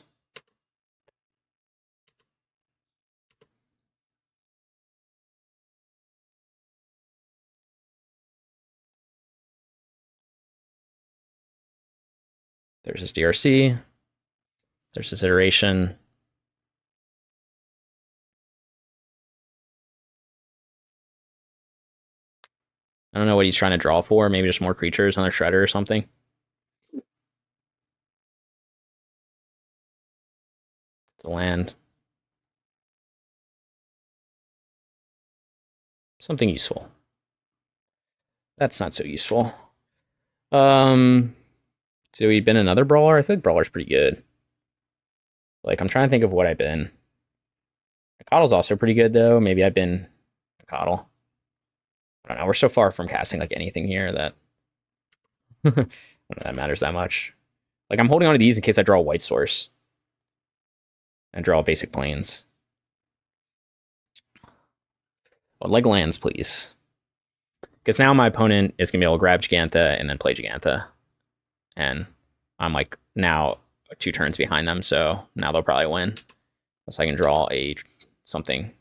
There's his DRC. There's his iteration. I don't know what he's trying to draw for. Maybe just more creatures on their Shredder or something. It's a land. Something useful. That's not so useful. So we've been another brawler? I feel like brawler's pretty good. Like, I'm trying to think of what I've been. Nacatl's also pretty good, though. Maybe I've been Nacatl. I don't know. We're so far from casting, like, anything here that... I don't know if that matters that much. Like, I'm holding on to these in case I draw a white source. And draw basic planes. I'd like lands, please. Because now my opponent is going to be able to grab Jegantha and then play Jegantha. And I'm like now 2 turns behind them, so now they'll probably win. Unless I can draw a something.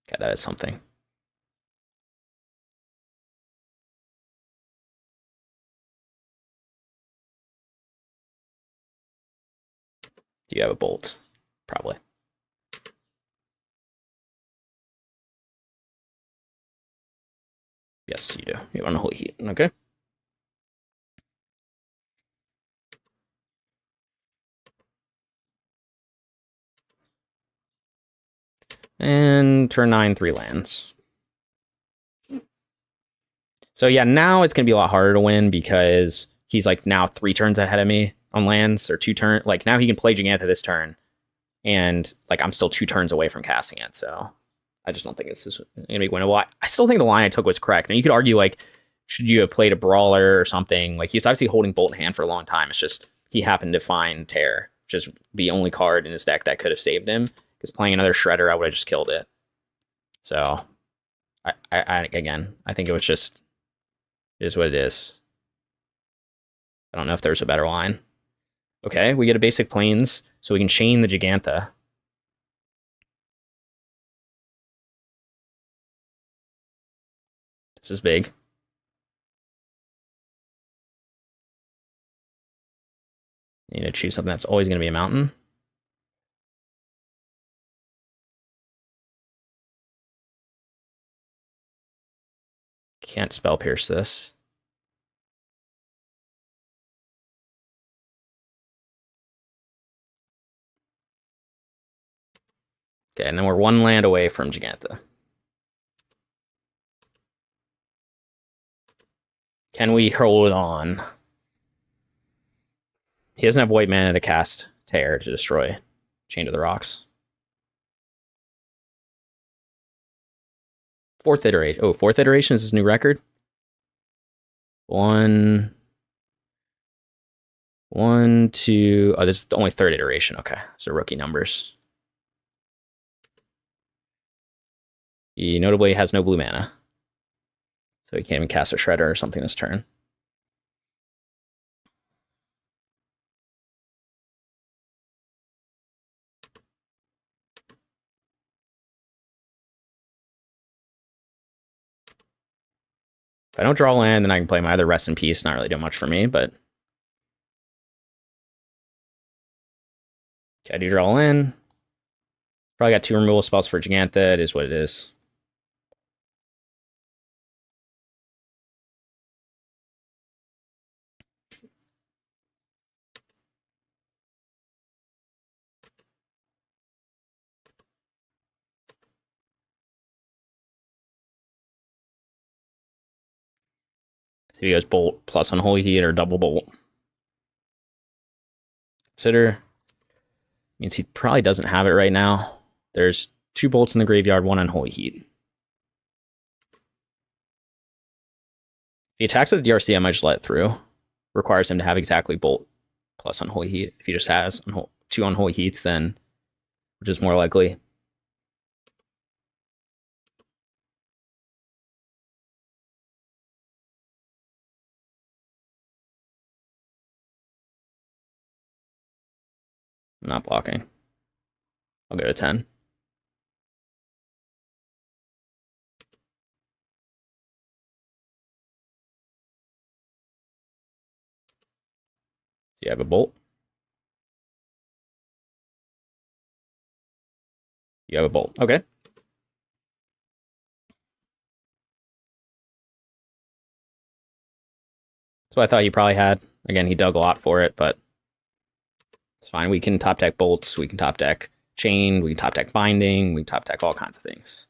Okay, that is something. Do you have a bolt? Probably. Yes, you do. You have Unholy Heat. Okay. And turn 9, 3 lands. So yeah, now it's going to be a lot harder to win because he's like now 3 turns ahead of me on lands, or 2 turns. Like now he can play Jegantha this turn. And like I'm still 2 turns away from casting it. So I just don't think this is going to be winnable. I still think the line I took was correct. Now you could argue like, should you have played a brawler or something? Like he's obviously holding Bolt in hand for a long time. It's just he happened to find Tear, which is the only card in his deck that could have saved him. Because playing another Shredder, I would have just killed it. So I again, I think it was just it is what it is. I don't know if there's a better line. Okay, we get a basic planes, so we can chain the Jegantha. This is big. You need to choose something that's always going to be a mountain. Can't spell pierce this. Okay, and then we're 1 land away from Jegantha. Can we hold on? He doesn't have white mana to cast Tear to destroy Chain to the Rocks. 4th iteration. Oh, 4th iteration is his new record. 1, 2. Oh, this is the only 3rd iteration. Okay, so rookie numbers. He notably has no blue mana. So he can't even cast a Shredder or something this turn. If I don't draw land, then I can play my other Rest in Peace. Not really doing much for me, but... Okay, I do draw land. Probably got 2 removal spells for Jegantha. It is what it is. So he goes Bolt plus Unholy Heat or double Bolt. Consider. Means he probably doesn't have it right now. There's 2 bolts in the graveyard, 1 Unholy Heat. he attacks with DRC, I might just let it through. Requires him to have exactly Bolt plus Unholy Heat. If he just has 2 Unholy Heats, then which is more likely. I'm not blocking. I'll go to 10. You have a Bolt. You have a Bolt. Okay. So I thought he probably had. Again, he dug a lot for it, but it's fine. We can top deck Bolts. We can top deck Chain. We can top deck Binding. We can top deck all kinds of things.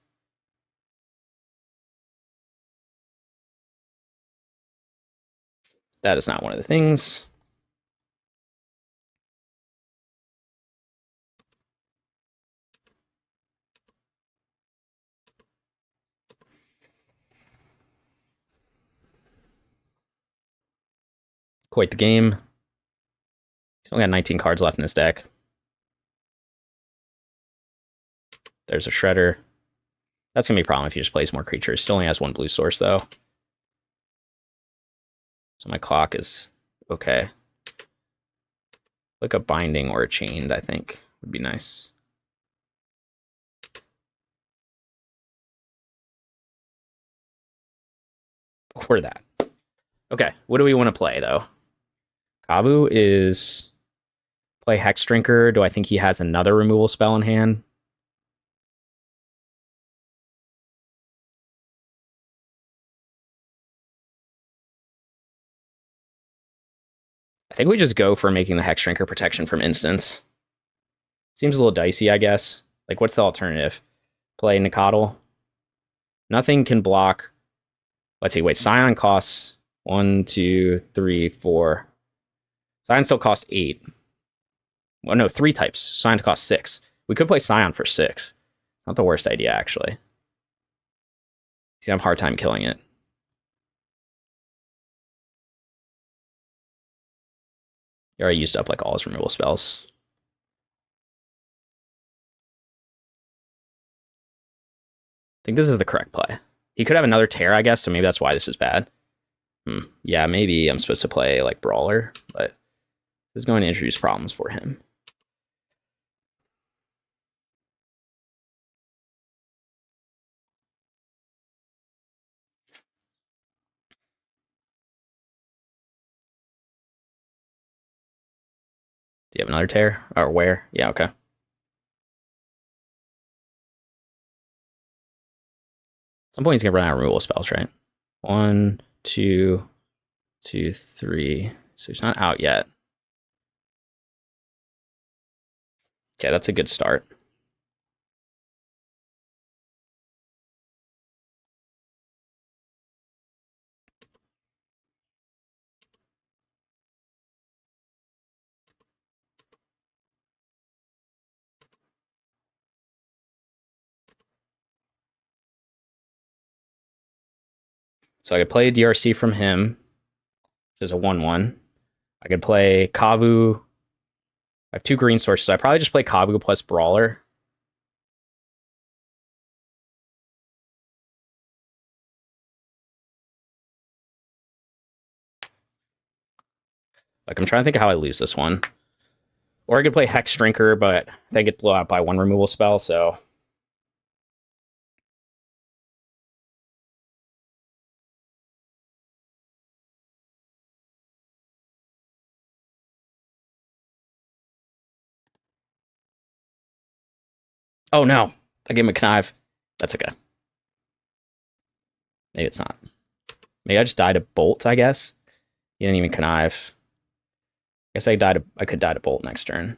That is not one of the things. Quite the game. He's only got 19 cards left in his deck. There's a Shredder. That's going to be a problem if he just plays more creatures. Still only has 1 blue source, though. So my clock is okay. Like a Binding or a Chained, I think, would be nice. For that. Okay, what do we want to play, though? Kavu is play Hexdrinker. Do I think he has another removal spell in hand? I think we just go for making the Hexdrinker protection from instants. Seems a little dicey, I guess. Like, what's the alternative? Play Nacatl. Nothing can block. Let's see, wait, Scion costs 1, 2, 3, 4. Scion still costs 8. Well, no, 3 types. Scion costs 6. We could play Scion for 6. Not the worst idea, actually. He's gonna have a hard time killing it. He already used up like all his removal spells. I think this is the correct play. He could have another tear, I guess, so maybe that's why this is bad. Yeah, maybe I'm supposed to play like Brawler, but this is going to introduce problems for him. Do you have another tear? Or where? Yeah, okay. At some point he's gonna run out of removal spells, right? 1, 2, 2, 3. So he's not out yet. Okay, that's a good start. So I could play DRC from him, which is a 1/1. I could play Kavu. I have 2 green sources. I probably just play Kavu plus Brawler. Like, I'm trying to think of how I lose this one. Or I could play Hexdrinker, but they get blown out by 1 removal spell, so. Oh no, I gave him a connive. That's okay. Maybe it's not. Maybe I just died to Bolt, I guess. He didn't even connive. I guess I could die to Bolt next turn.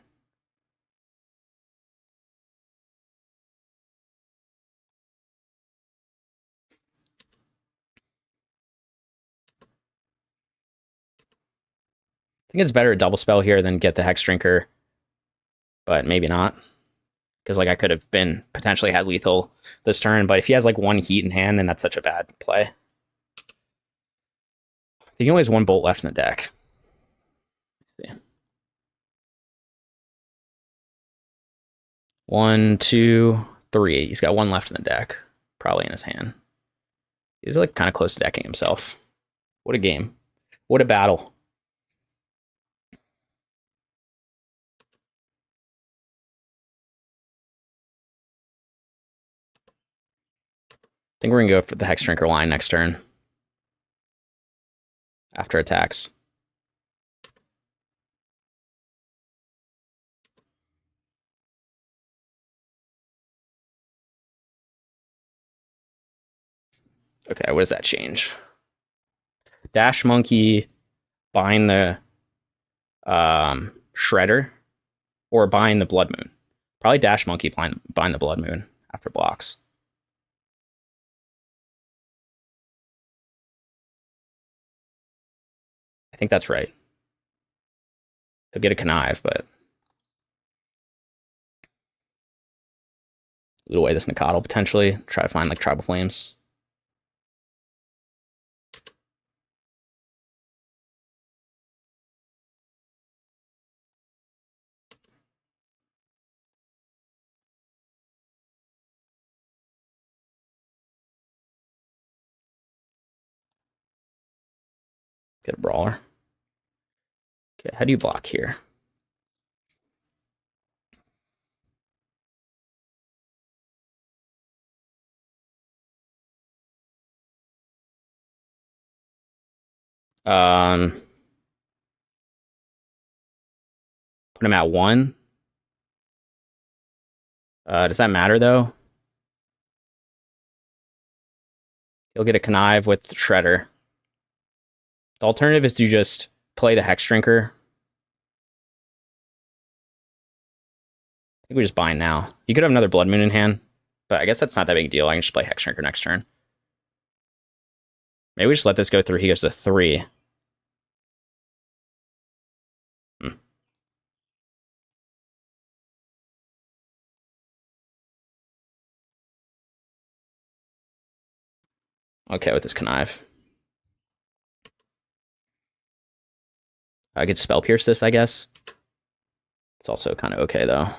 I think it's better to double spell here than get the Hexdrinker, but maybe not. Because like I could have been potentially had lethal this turn, but if he has like 1 heat in hand, then that's such a bad play. think he only has one bolt left in the deck. Let's see. 1, 2, 3. He's got one left in the deck, probably in his hand. He's like kind of close to decking himself. What a game. What a battle. I think we're going to go for the Hexdrinker line next turn. After attacks. Okay, what does that change? Dash Monkey, bind the Shredder, or bind the Blood Moon. Probably Dash Monkey, bind the Blood Moon after blocks. I think that's right. He'll get a Connive, but loot away this Nacatl potentially. Try to find like Tribal Flames. Get a Brawler. Okay, how do you block here? Put him at 1. Does that matter though? He'll get a Connive with the Shredder. The alternative is to just play the Hexdrinker. I think we just bind now. You could have another Blood Moon in hand, but I guess that's not that big a deal. I can just play Hexdrinker next turn. Maybe we just let this go through. He goes to 3. Okay, with this Connive. I could Spell Pierce this, I guess. It's also kind of okay, though.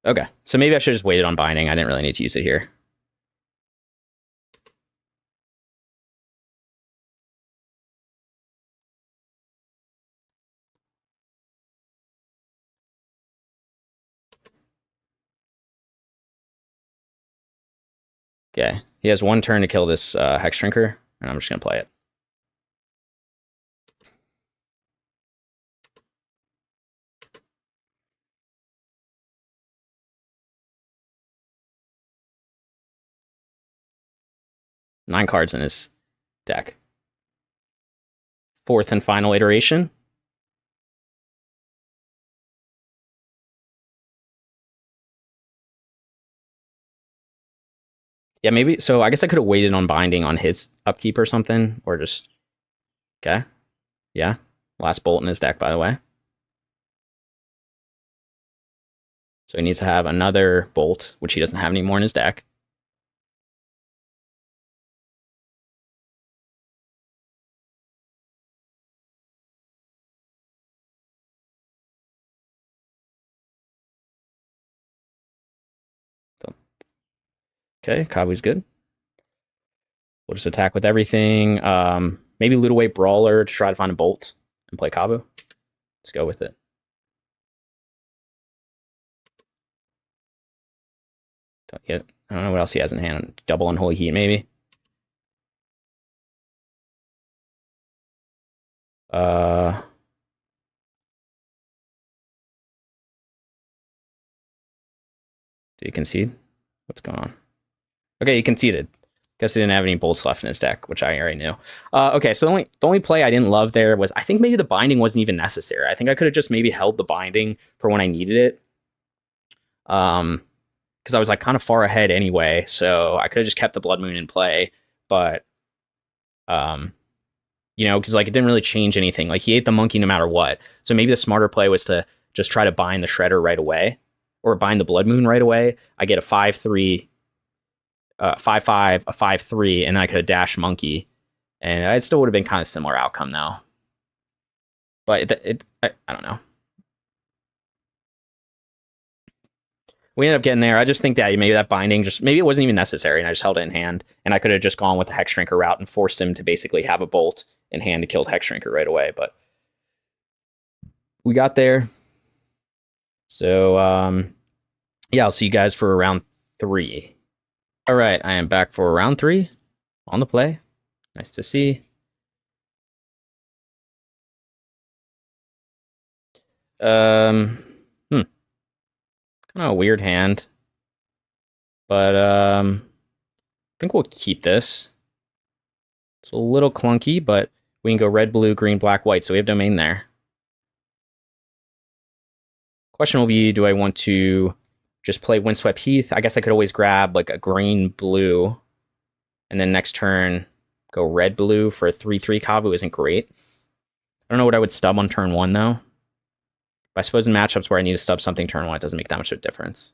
Okay, so maybe I should just waited on binding. I didn't really need to use it here. Okay, he has 1 turn to kill this Hexdrinker, and I'm just going to play it. Nine cards in his deck. 4th and final iteration. Yeah, maybe. So I guess I could have waited on binding on his upkeep or something, or just. Okay. Yeah. Last bolt in his deck, by the way. So he needs to have another bolt, which he doesn't have anymore in his deck. Okay, Kavu's good. We'll just attack with everything. Maybe loot away Brawler to try to find a bolt and play Kavu. Let's go with it. I don't know what else he has in hand. Double Unholy Heat, maybe. Did he concede? What's going on? Okay, he conceded. Guess he didn't have any bolts left in his deck, which I already knew. Okay, so the only play I didn't love there was I think maybe the binding wasn't even necessary. I think I could have just maybe held the binding for when I needed it. Because I was like kind of far ahead anyway, so I could have just kept the Blood Moon in play. But you know, because like it didn't really change anything. Like he ate the monkey no matter what. So maybe the smarter play was to just try to bind the Shredder right away, or bind the Blood Moon right away. I get a 5/3 5/5, a 5/3, and then I could have dashed monkey, and it still would have been kind of similar outcome though. But I don't know. We ended up getting there. I just think that maybe that binding maybe it wasn't even necessary, and I just held it in hand, and I could have just gone with the Hexdrinker route and forced him to basically have a bolt in hand to kill the Hexdrinker right away. But we got there. So yeah, I'll see you guys for round 3. All right, I am back for round 3 on the play. Nice to see. Kind of a weird hand, but I think we'll keep this. It's a little clunky, but we can go red, blue, green, black, white, so we have domain there. Question will be, do I want to just play Windswept Heath? I guess I could always grab like a green, blue, and then next turn go red, blue for a 3/3 Kavu isn't great. I don't know what I would stub on turn 1 though. But I suppose in matchups where I need to stub something turn 1, it doesn't make that much of a difference.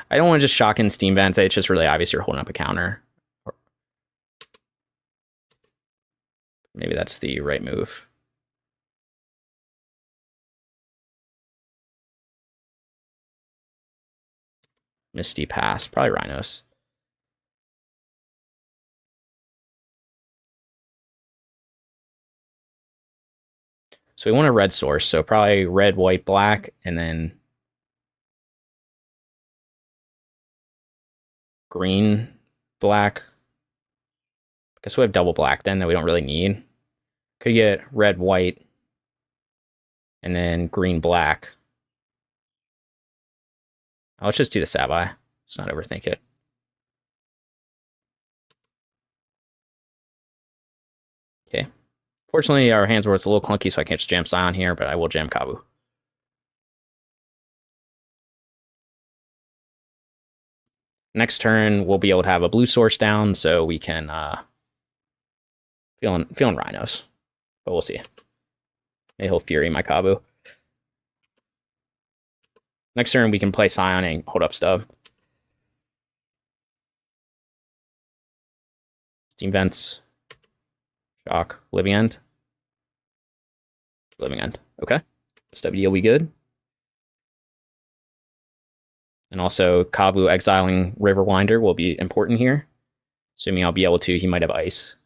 I don't want to just shock in Steam Vent. It's just really obvious you're holding up a counter. Maybe that's the right move. Misty Pass, probably Rhinos. So we want a red source, so probably red, white, black, and then green, black. I guess we have double black then that we don't really need. Could get red, white, and then green, black. Let's just do the Savai. Let's not overthink it. Okay. Fortunately, our hands were a little clunky, so I can't just jam Scion here, but I will jam Kavu. Next turn, we'll be able to have a blue source down, so we can feeling Rhinos, but we'll see. Maybe he'll Fury my Kavu. Next turn, we can play Scion and hold up stub. Steam Vents. Shock. Living End. Living End. Okay. SWD will be good. And also, Kavu exiling Riverwinder will be important here. Assuming I'll be able to, he might have ice.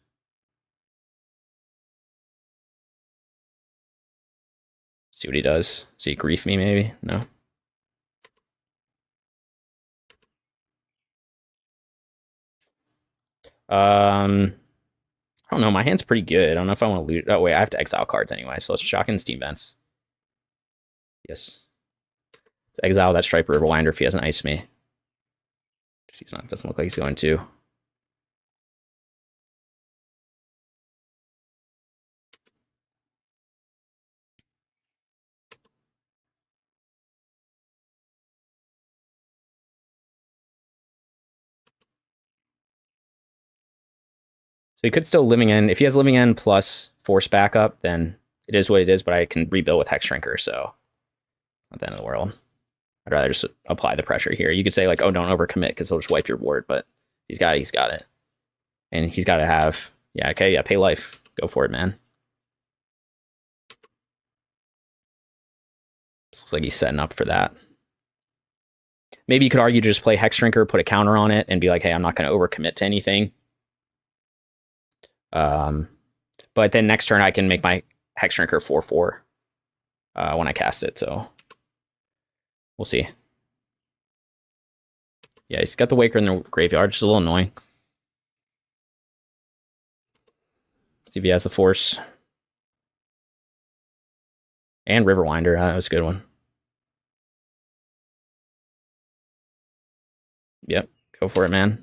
See what he does. See he grief me, maybe? No. I don't know. My hand's pretty good. I don't know if I want to loot it. Oh, wait, I have to exile cards anyway, so let's shock in Steam Vents. Yes. Let's exile that Stripe Riverwinder if he doesn't ice me. He's not, doesn't look like he's going to. So he could still Living End. If he has Living End plus Force backup, then it is what it is, but I can rebuild with Hexdrinker, so not the end of the world. I'd rather just apply the pressure here. You could say, like, oh, don't overcommit because he'll just wipe your board, but he's got it. And he's got to have, yeah, okay, yeah, pay life. Go for it, man. Looks like he's setting up for that. Maybe you could argue to just play Hexdrinker, put a counter on it, and be like, hey, I'm not going to overcommit to anything. But then next turn I can make my Hexdrinker 4/4 when I cast it, so we'll see. Yeah, he's got the Waker in the graveyard, just a little annoying. See if he has the Force. And Riverwinder, that was a good one. Yep, go for it, man.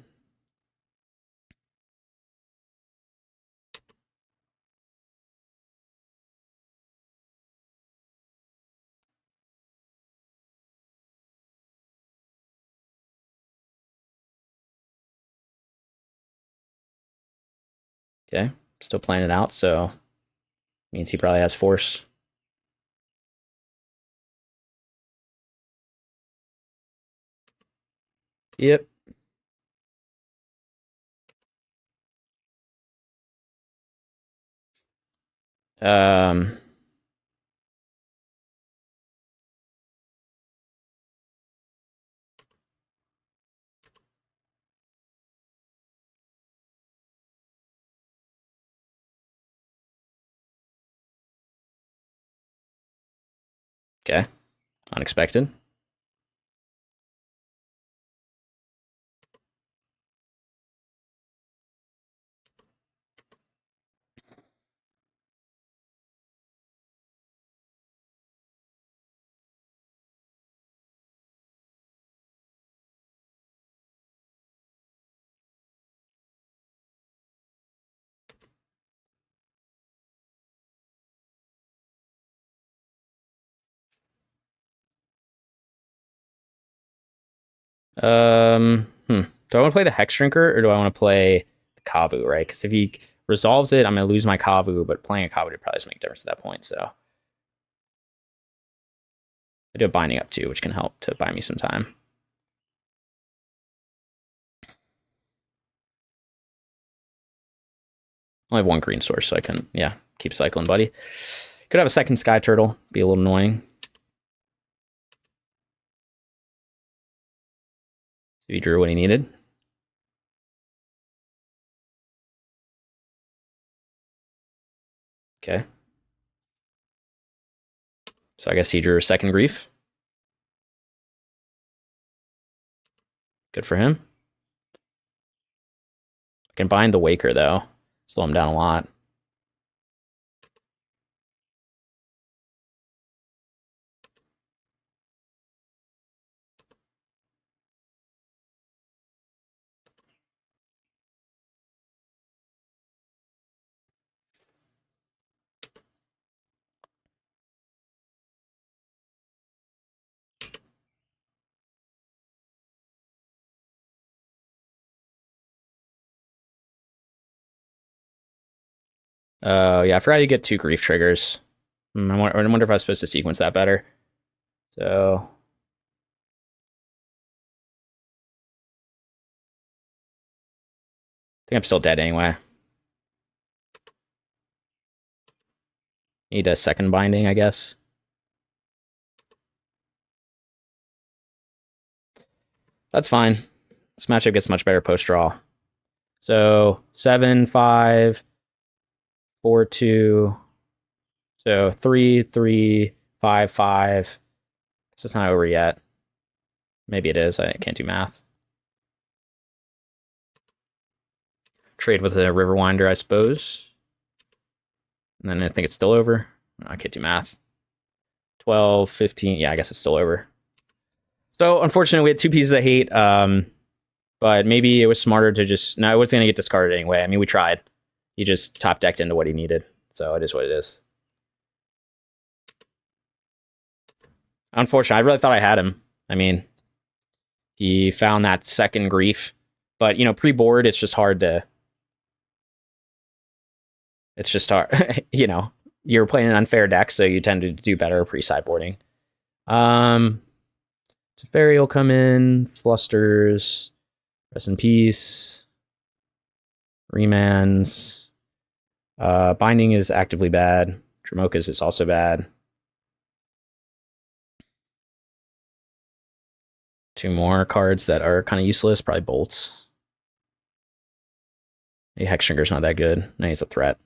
Okay, still playing it out, so means he probably has Force. Yep. Um. Okay. Unexpected. Do I want to play the Hexdrinker or do I want to play the Kavu, right? Because if he resolves it, I'm going to lose my Kavu, but playing a Kavu would probably just make a difference at that point, so. I do a Binding up too, which can help to buy me some time. I only have one green source, so I can, yeah, keep cycling, buddy. Could have a second Sky Turtle, be a little annoying. So he drew what he needed. Okay. So I guess he drew a second Grief. Good for him. I can bind the Waker, though. Slow him down a lot. Yeah, I forgot you get 2 Grief triggers. I wonder if I was supposed to sequence that better. So I think I'm still dead anyway. Need a second Binding, I guess. That's fine. This matchup gets much better post-draw. So 7, 5, 4, 2. So 3, 3, 5, 5. This is not over yet. Maybe it is. I can't do math. Trade with a Riverwinder, I suppose. And then I think it's still over. I can't do math. 12, 15. Yeah, I guess it's still over. So unfortunately, we had 2 pieces of hate. But maybe it was smarter to just... No, it was going to get discarded anyway. I mean, we tried. He just top decked into what he needed. So it is what it is. Unfortunately, I really thought I had him. I mean, he found that second Grief. But, you know, pre-board, it's just hard to... It's just hard. You know, you're playing an unfair deck, so you tend to do better pre-sideboarding. Teferi will come in. Flusters. Rest in peace. Remands. Binding is actively bad. Dromoka's is also bad. 2 more cards that are kind of useless. Probably Bolts. Maybe Hexdrinker's not that good. No, he's a threat.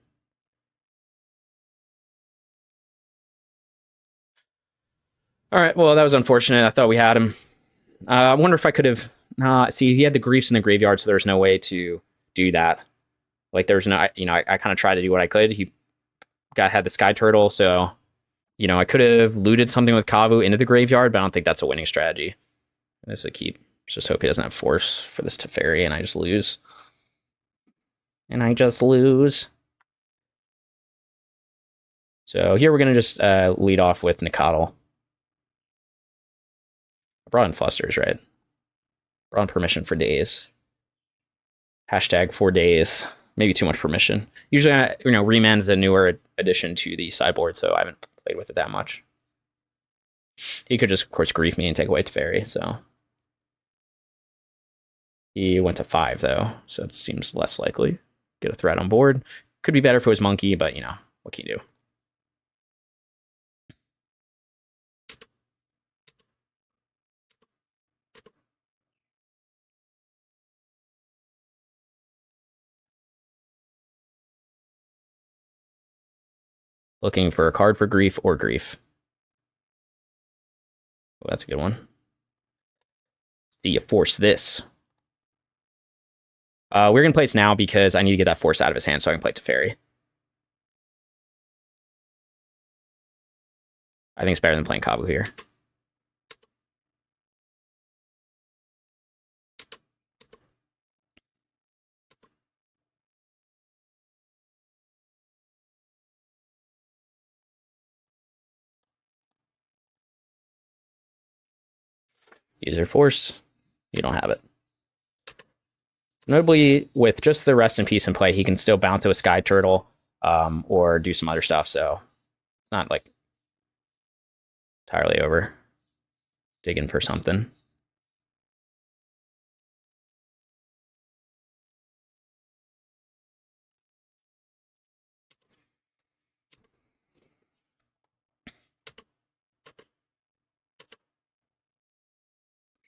All right, well, that was unfortunate. I thought we had him. I wonder if I could have... see, he had the Griefs in the graveyard, so there's no way to do that. Like, there's no... You know, I kind of tried to do what I could. He had the Sky Turtle, so... You know, I could have looted something with Kavu into the graveyard, but I don't think that's a winning strategy. This is a keep. Just hope he doesn't have Force for this Teferi, and I just lose. So here we're going to just lead off with Nacatl. I brought in Flusters, right? Brought in permission for days. Hashtag 4 days. Maybe too much permission. Usually, you know, Remand's a newer addition to the sideboard, so I haven't played with it that much. He could just, of course, grief me and take away Teferi, so... He went to 5 though, so it seems less likely. Get a threat on board. Could be better if it was monkey, but you know, what can you do? Looking for a card for grief or grief. Oh, that's a good one. See, you force this. We're going to play this now because I need to get that force out of his hand so I can play Teferi. I think it's better than playing Kavu here. User force. You don't have it. Notably, with just the rest in peace in play, he can still bounce to a Sky Turtle or do some other stuff. So it's not like entirely over. Digging for something.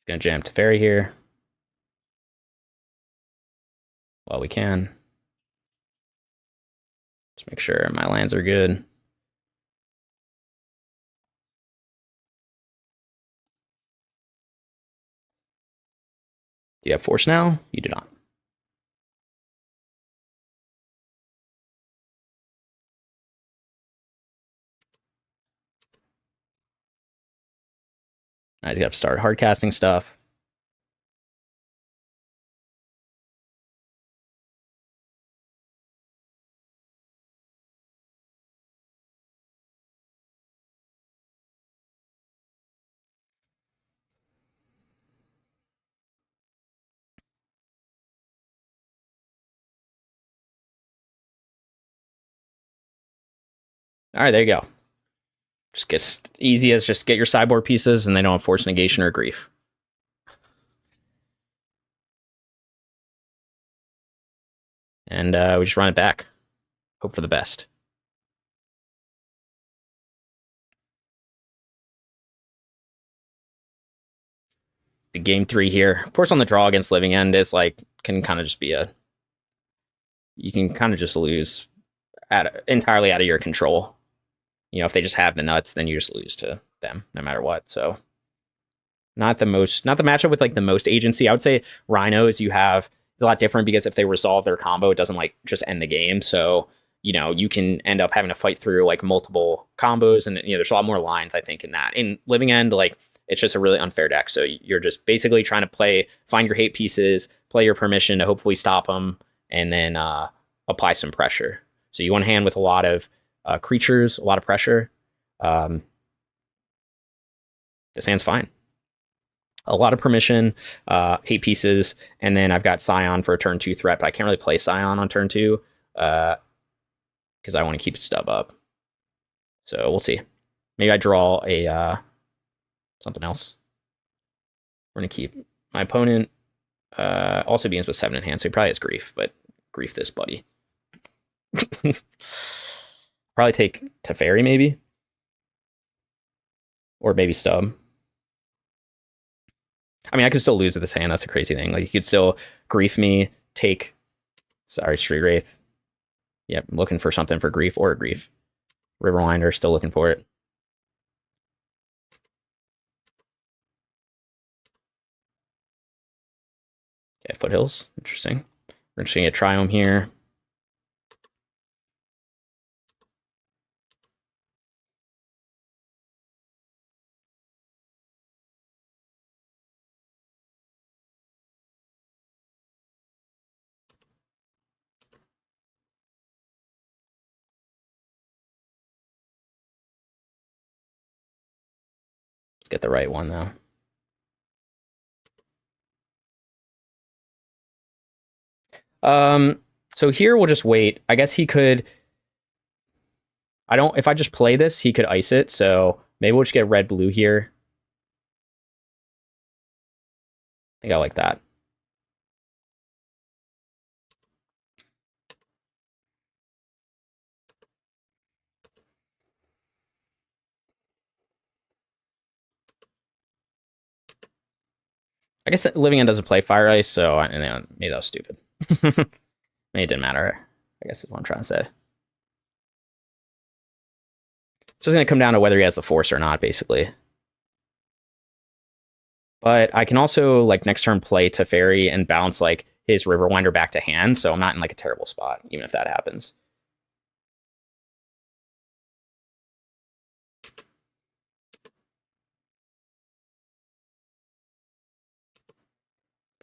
Gonna jam Teferi here. Well, we can. Just make sure my lands are good. Do you have force now? You do not. I just got to start hard casting stuff. All right, there you go. Just gets easy as just get your sideboard pieces and they don't have force negation or grief. And we just run it back. Hope for the best. The game 3 here. Of course, on the draw against Living End is like, can kind of just be a... You can kind of just lose entirely out of your control. You know, if they just have the nuts, then you just lose to them no matter what. So not the matchup with like the most agency. I would say Rhinos you have is a lot different because if they resolve their combo, it doesn't like just end the game. So, you know, you can end up having to fight through like multiple combos and, you know, there's a lot more lines, I think, in that. In Living End, like, it's just a really unfair deck. So you're just basically trying to find your hate pieces, play your permission to hopefully stop them, and then apply some pressure. So you want to hand with a lot of creatures, a lot of pressure. This hand's fine. A lot of permission, hate pieces, and then I've got Scion for a turn 2 threat, but I can't really play Scion on turn 2 because I want to keep stub up. So we'll see. Maybe I draw a something else. We're going to keep my opponent. Also begins with 7 in hand, so he probably has grief, but grief this buddy. Probably take Teferi maybe. Or maybe stub. I mean, I could still lose with this hand. That's a crazy thing. Like, you could still grief me, take... Sorry, Street Wraith. Yep, looking for something for grief or grief. Riverwinder, still looking for it. Okay, Foothills. Interesting. We're just going to get Triome here. Let's get the right one, though. So here we'll just wait. I guess he could... if I just play this, he could ice it, so maybe we'll just get red-blue here. I think I like that. I guess Living End doesn't play Fire Ice, so maybe that was stupid. Maybe it didn't matter. I guess is what I'm trying to say. It's just going to come down to whether he has the force or not, basically. But I can also, like, next turn play Teferi and bounce, like, his Riverwinder back to hand, so I'm not in, like, a terrible spot, even if that happens.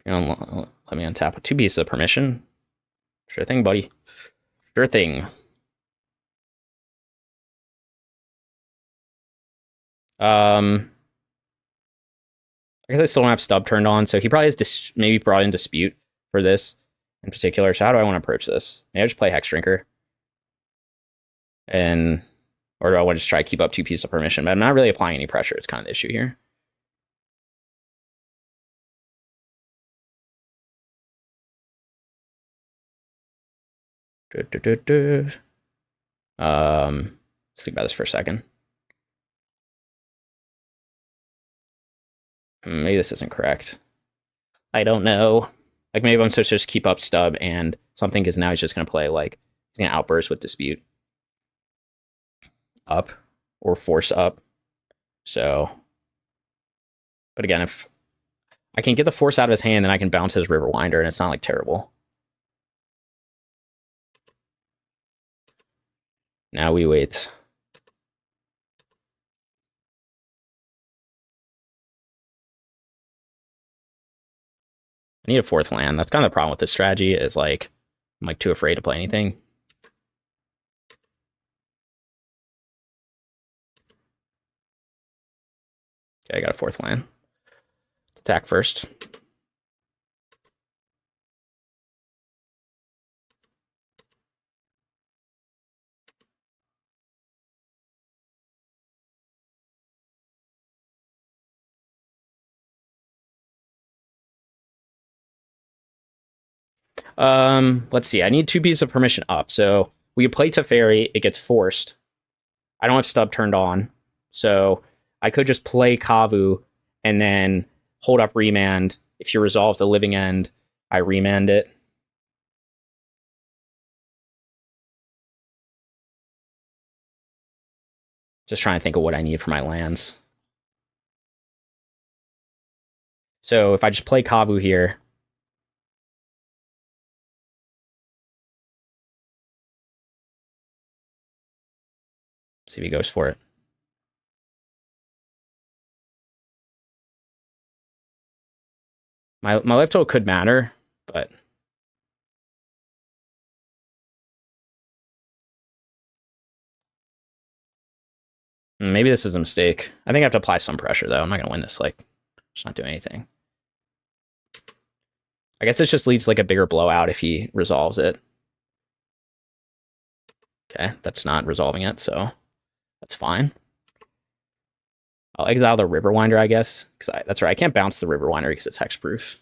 You know, let me untap with 2 pieces of permission. Sure thing, buddy. Sure thing. I guess I still don't have Stub turned on, so he probably has maybe brought in Dispute for this in particular. So how do I want to approach this? Maybe I just play Hexdrinker. Or do I want to just try to keep up 2 pieces of permission? But I'm not really applying any pressure. It's kind of the issue here. Let's think about this for a second. Maybe this isn't correct. I don't know. Like, maybe I'm supposed to just keep up Stub and something, because now he's just going to play, like, he's going to outburst with Dispute. Up. Or force up. So. But again, if I can get the force out of his hand, then I can bounce his Riverwinder, and it's not, like, terrible. Now we wait. I need a 4th land. That's kind of the problem with this strategy, is, like, I'm, like, too afraid to play anything. Okay, I got a 4th land. Attack first. Let's see. I need 2 pieces of permission up. So we could play Teferi. It gets forced. I don't have Stub turned on. So I could just play Kavu and then hold up Remand. If he resolves the Living End, I Remand it. Just trying to think of what I need for my lands. So if I just play Kavu here, see if he goes for it. My life total could matter, but maybe this is a mistake. I think I have to apply some pressure, though. I'm not going to win this, like, just not doing anything. I guess this just leads to, like, a bigger blowout if he resolves it. Okay, that's not resolving it, so that's fine. I'll exile the Riverwinder, I guess, because that's right. I can't bounce the Riverwinder because it's hexproof.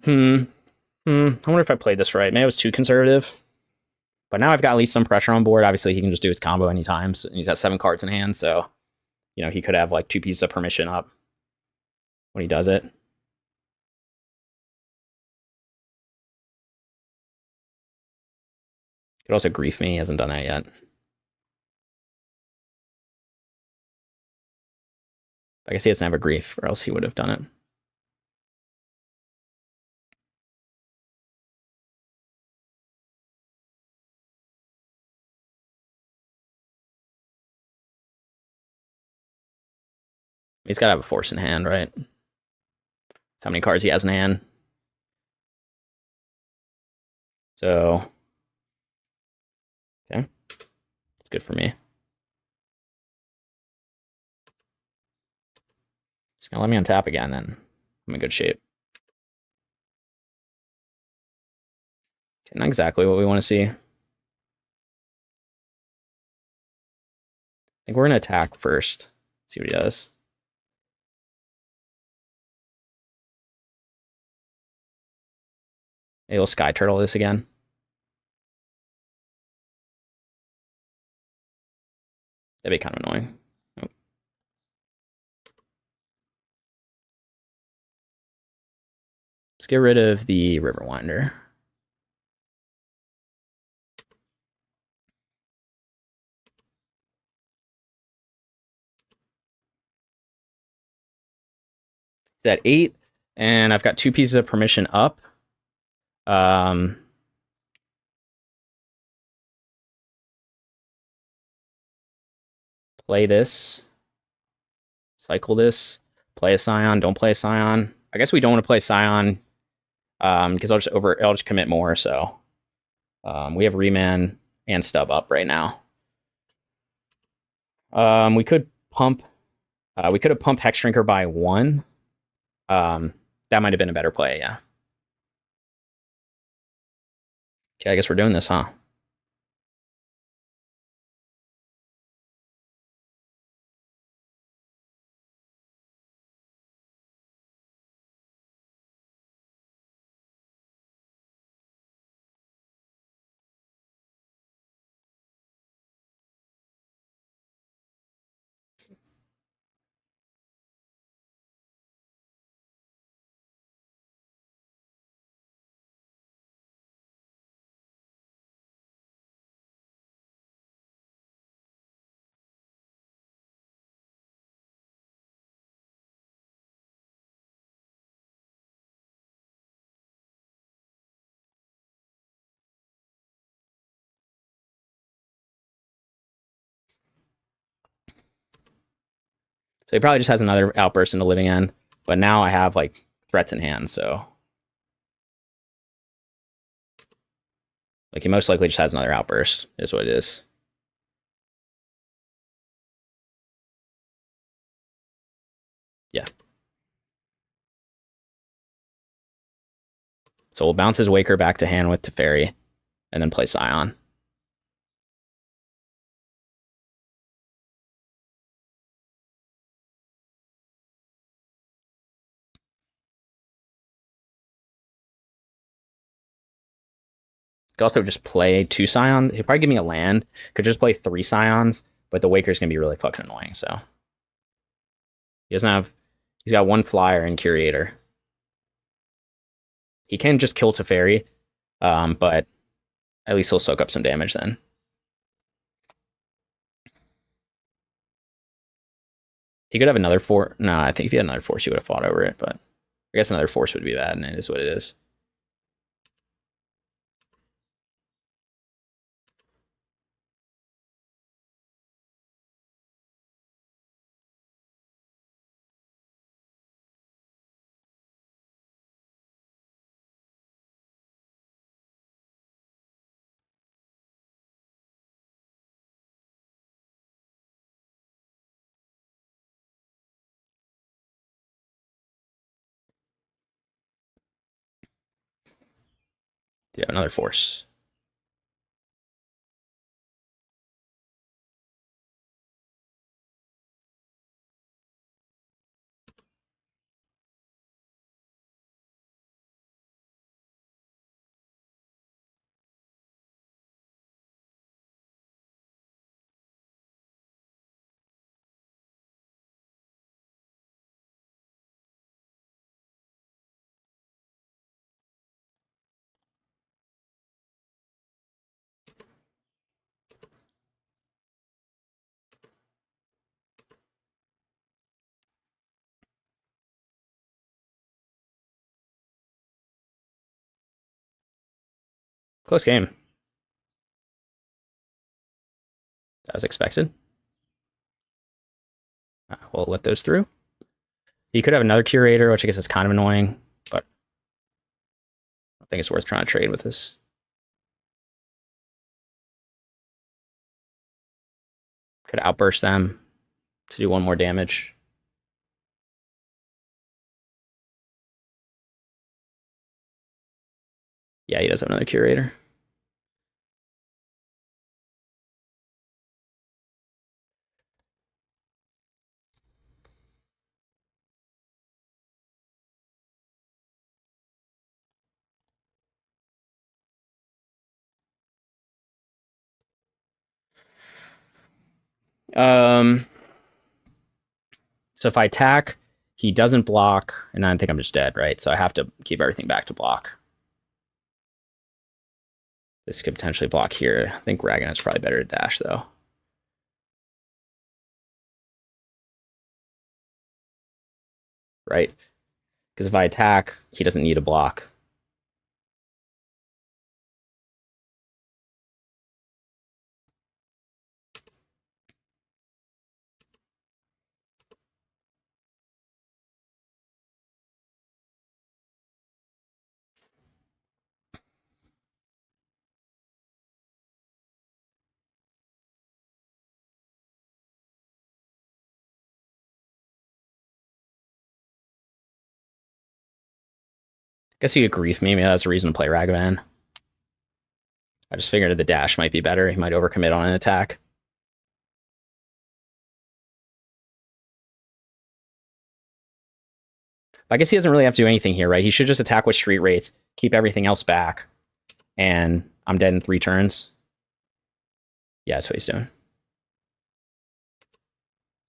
I wonder if I played this right. Maybe I was too conservative. But now I've got at least some pressure on board. Obviously, he can just do his combo anytime. So he's got 7 cards in hand, so you know he could have like 2 pieces of permission up when he does it. Could also grief me. He hasn't done that yet. I guess he doesn't have a grief, or else he would have done it. He's got to have a force in hand, right? How many cards he has in hand. So, okay. It's good for me. He's going to let me untap again, then I'm in good shape. Okay, not exactly what we want to see. think we're going to attack first. See what he does. Maybe we'll Sky Turtle this again. That'd be kind of annoying. Nope. Let's get rid of the Riverwinder. It's at 8, and I've got 2 pieces of permission up. Play this. Cycle this. Play a Scion. Don't play a Scion. I guess we don't want to play Scion because I'll just commit more. So we have Remand and Stub up right now. We could pump. We could have pumped Hexdrinker by 1. That might have been a better play. Yeah. Okay, I guess we're doing this, huh? So he probably just has another Outburst into Living End, but now I have like threats in hand, so like he most likely just has another Outburst, is what it is. Yeah. So we'll bounce his Waker back to hand with Teferi, and then play Scion. Could also just play 2 Scions. He'll probably give me a land. Could just play 3 Scions, but the Waker's gonna be really fucking annoying, so. He doesn't have... He's got 1 Flyer and Curator. He can just kill Teferi, but at least he'll soak up some damage then. He could have another 4. No, I think if he had another force, he would have fought over it, but I guess another force would be bad, and it is what it is. Yeah, another force. Close game. That was expected. We'll let those through. He could have another Curator, which I guess is kind of annoying, but I think it's worth trying to trade with this. Could outburst them to do 1 more damage. Yeah, he does have another Curator. So if I attack, he doesn't block, and I think I'm just dead, right? So I have to keep everything back to block. This could potentially block here. I think Ragavan's probably better to dash, though. Right? Because if I attack, he doesn't need a block. Guess he could grief me. Maybe that's a reason to play Ragavan. I just figured the dash might be better. He might overcommit on an attack. I guess he doesn't really have to do anything here, right? He should just attack with Street Wraith, keep everything else back, and I'm dead in 3 turns. Yeah, that's what he's doing.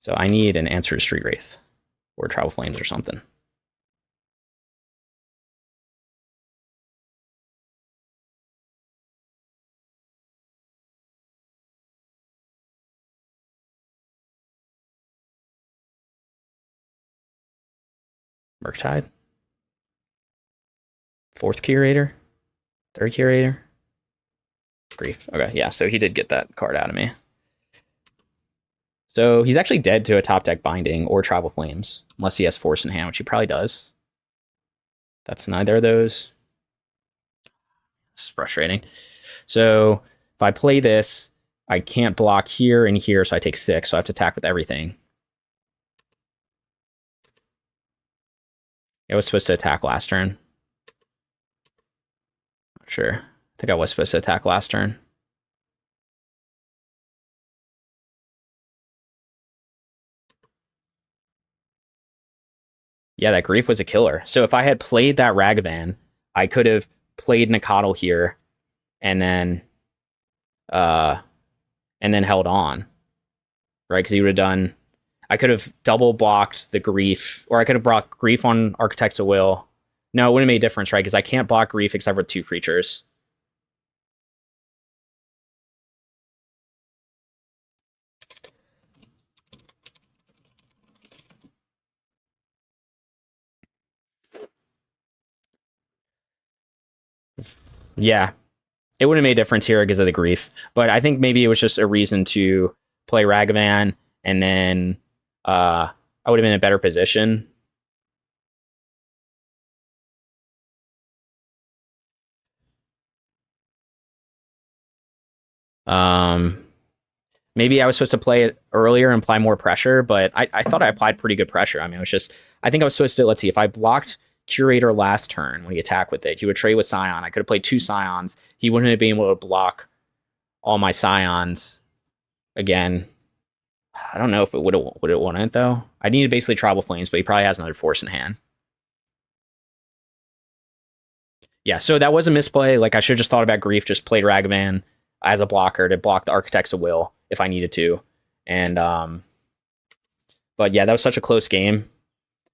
So I need an answer to Street Wraith or Travel Flames or something. Murktide. 4th Curator. 3rd Curator. Grief. Okay, yeah, so he did get that card out of me. So he's actually dead to a top deck Binding or Travel Flames, unless he has Force in hand, which he probably does. That's neither of those. It's frustrating. So if I play this, I can't block here and here, so I take 6, so I have to attack with everything. I was supposed to attack last turn. Not sure. I think I was supposed to attack last turn. Yeah, that Grief was a killer. So if I had played that Ragavan, I could have played Nacatl here and then held on. Right? Because he would have done, I could have double blocked the Grief, or I could have brought Grief on Architects of Will. No, it wouldn't have made a difference, right? Because I can't block Grief except for 2 creatures. Yeah, it wouldn't have made a difference here because of the Grief. But I think maybe it was just a reason to play Ragavan, and then I would have been in a better position. Maybe I was supposed to play it earlier and apply more pressure, but I thought I applied pretty good pressure. I mean, it was just, I think I was supposed to, let's see, if I blocked Curator last turn when he attacked with it, he would trade with Scion. I could have played 2 Scions. He wouldn't have been able to block all my Scions again. I don't know if it would have won it, though. I needed basically Tribal Flames, but he probably has another Force in hand. Yeah, so that was a misplay. Like, I should have just thought about Grief, just played Ragavan as a blocker to block the Architects of Will if I needed to. And, but yeah, that was such a close game.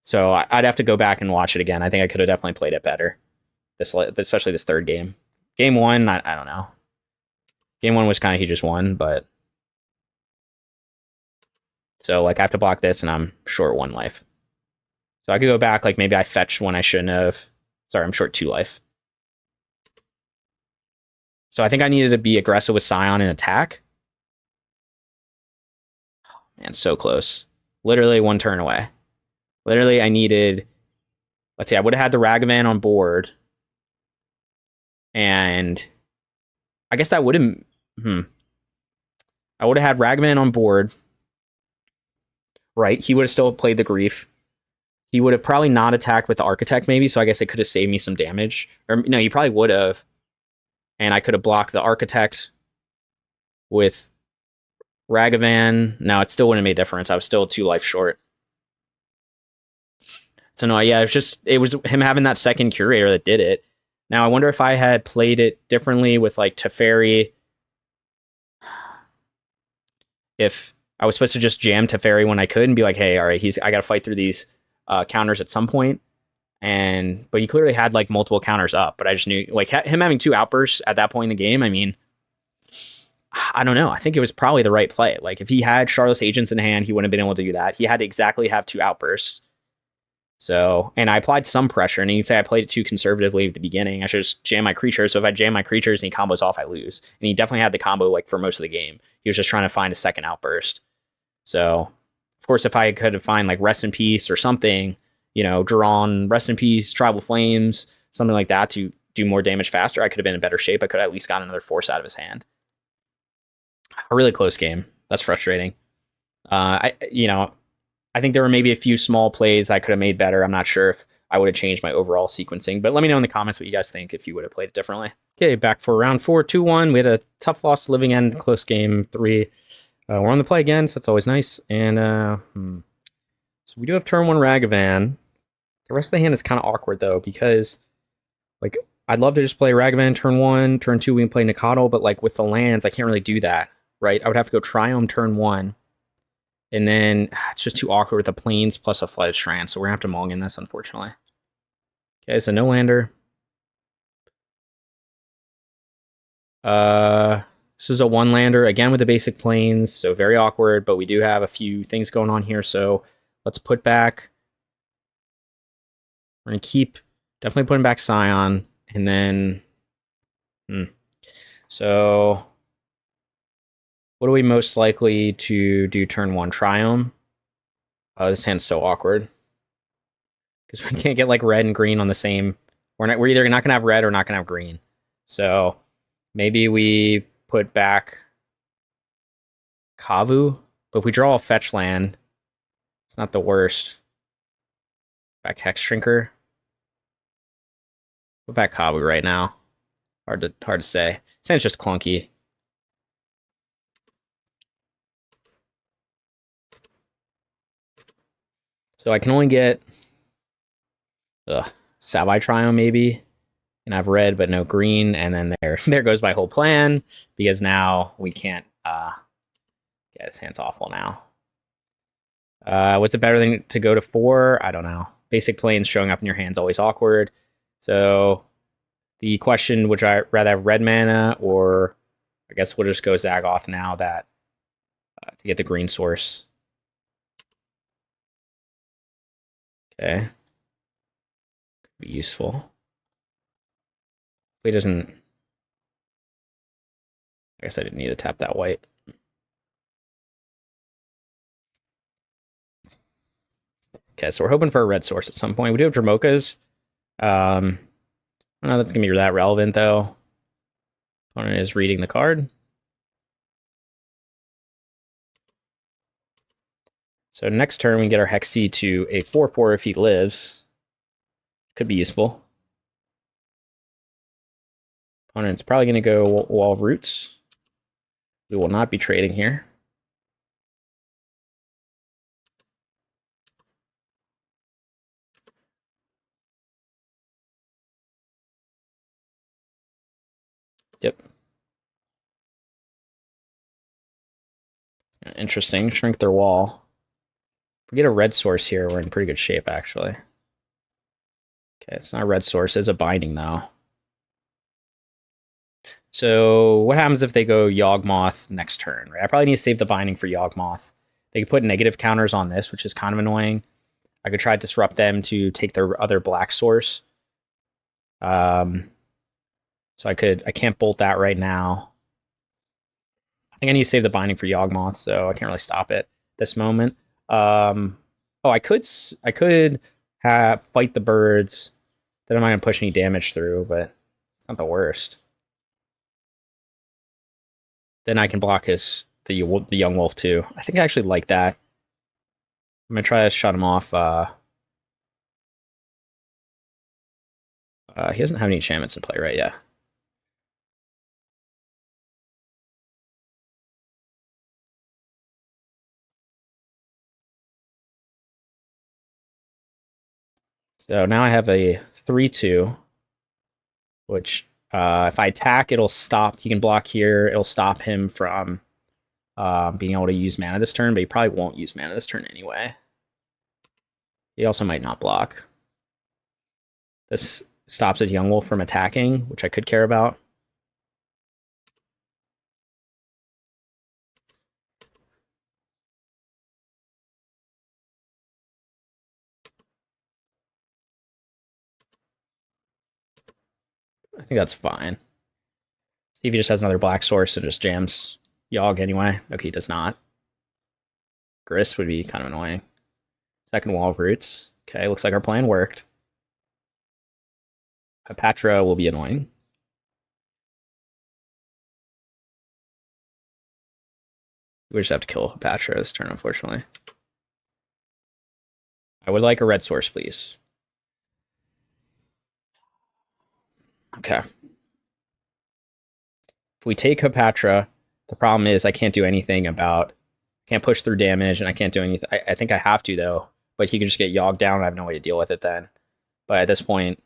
So I'd have to go back and watch it again. I think I could have definitely played it better, especially this 3rd game. Game 1, I don't know. Game 1 was kind of he just won, but so like I have to block this and I'm short 1 life. So I could go back, like maybe I fetched when I shouldn't have. Sorry, I'm short 2 life. So I think I needed to be aggressive with Scion and attack. Oh, man, so close. Literally 1 turn away. Literally, I needed, let's see, I would have had the Ragavan on board. And I guess that would have, I would have had Ragavan on board. Right, he would have still played the Grief. He would have probably not attacked with the Architect, maybe, so I guess it could have saved me some damage. Or, no, he probably would have. And I could have blocked the Architect with Ragavan. No, it still wouldn't have made a difference. I was still 2 life short. So no, yeah, it was him having that 2nd Curator that did it. Now I wonder if I had played it differently with like Teferi. If I was supposed to just jam Teferi when I could and be like, hey, all right, I got to fight through these counters at some point. But he clearly had like multiple counters up. But I just knew like him having 2 outbursts at that point in the game. I mean, I don't know. I think it was probably the right play. Like if he had Charlotte's Agents in hand, he wouldn't have been able to do that. He had to exactly have 2 outbursts. So, and I applied some pressure, and you can say I played it too conservatively at the beginning. I should just jam my creatures. So if I jam my creatures and he combos off, I lose. And he definitely had the combo like for most of the game. He was just trying to find a second outburst. So, of course, if I could find like Rest in Peace or something, drawn Rest in Peace, Tribal Flames, something like that to do more damage faster, I could have been in better shape. I could have at least got another force out of his hand. A really close game. That's frustrating. I think there were maybe a few small plays I could have made better. I'm not sure if I would have changed my overall sequencing, but let me know in the comments what you guys think if you would have played it differently. Okay, back for round 4, 2-1. We had a tough loss to Living End, close game 3. We're on the play again, so that's always nice. And so we do have turn 1 Ragavan. The rest of the hand is kind of awkward though, because like I'd love to just play Ragavan turn 1, turn 2 we can play Nacatl, but like with the lands, I can't really do that, right? I would have to go Triome turn 1. And then it's just too awkward with the Plains plus a Flooded Strand, so we're gonna have to mulligan this, unfortunately. Okay, so no lander. This is a 1-lander, again with the basic Plains, so very awkward, but we do have a few things going on here, so let's put back... We're going to keep definitely putting back Scion, and then... So... What are we most likely to do turn 1? Triome? Oh, this hand's so awkward. Because we can't get like red and green on the same... We're either not going to have red or not going to have green. So maybe we put back Kavu. But if we draw a fetch land, it's not the worst. Back Hexdrinker. Put back Kavu right now. Hard to say. This hand's just clunky. So I can only get Savai Triome maybe, and I have red but no green, and then there goes my whole plan, because now we can't, yeah, this hand's awful now. What's a better thing to go to 4? I don't know. Basic Plains showing up in your hand's always awkward. So the question, would I rather have red mana, or I guess we'll just go Zagoth now that to get the green source. Okay. Could be useful. If he doesn't... I guess I didn't need to tap that white. Okay, so we're hoping for a red source at some point. We do have Dromokas. I don't know that's going to be that relevant, though. Opponent is reading the card. So next turn, we get our Hexy to a 4/4 if he lives. Could be useful. Opponent's probably going to go Wall Roots. We will not be trading here. Yep. Interesting. Shrink their wall. If we get a red source here, we're in pretty good shape, actually. Okay, it's not a red source. It's a binding, though. So what happens if they go Yawgmoth next turn, right? I probably need to save the binding for Yawgmoth. They could put negative counters on this, which is kind of annoying. I could try to disrupt them to take their other black source. So I can't bolt that right now. I think I need to save the binding for Yawgmoth, so I can't really stop it this moment. I could fight the birds. Then I'm not gonna push any damage through, but it's not the worst. Then I can block the young wolf too. I think I actually like that. I'm gonna try to shut him off. He doesn't have any enchantments in play, right? Yeah. So now I have a 3/2, which if I attack, it'll stop. He can block here. It'll stop him from being able to use mana this turn, but he probably won't use mana this turn anyway. He also might not block. This stops his Yawgmoth from attacking, which I could care about. I think that's fine. See if he just has another black source and just jams Yawg anyway. Okay, he does not. Grist would be kind of annoying. Second Wall of Roots. Okay, looks like our plan worked. Hapatra will be annoying. We just have to kill Hapatra this turn, unfortunately. I would like a red source, please. Okay. If we take Hapatra, the problem is I can't do anything about... Can't push through damage, and I can't do anything. I think I have to, though. But he could just get Yawg down, and I have no way to deal with it then. But at this point,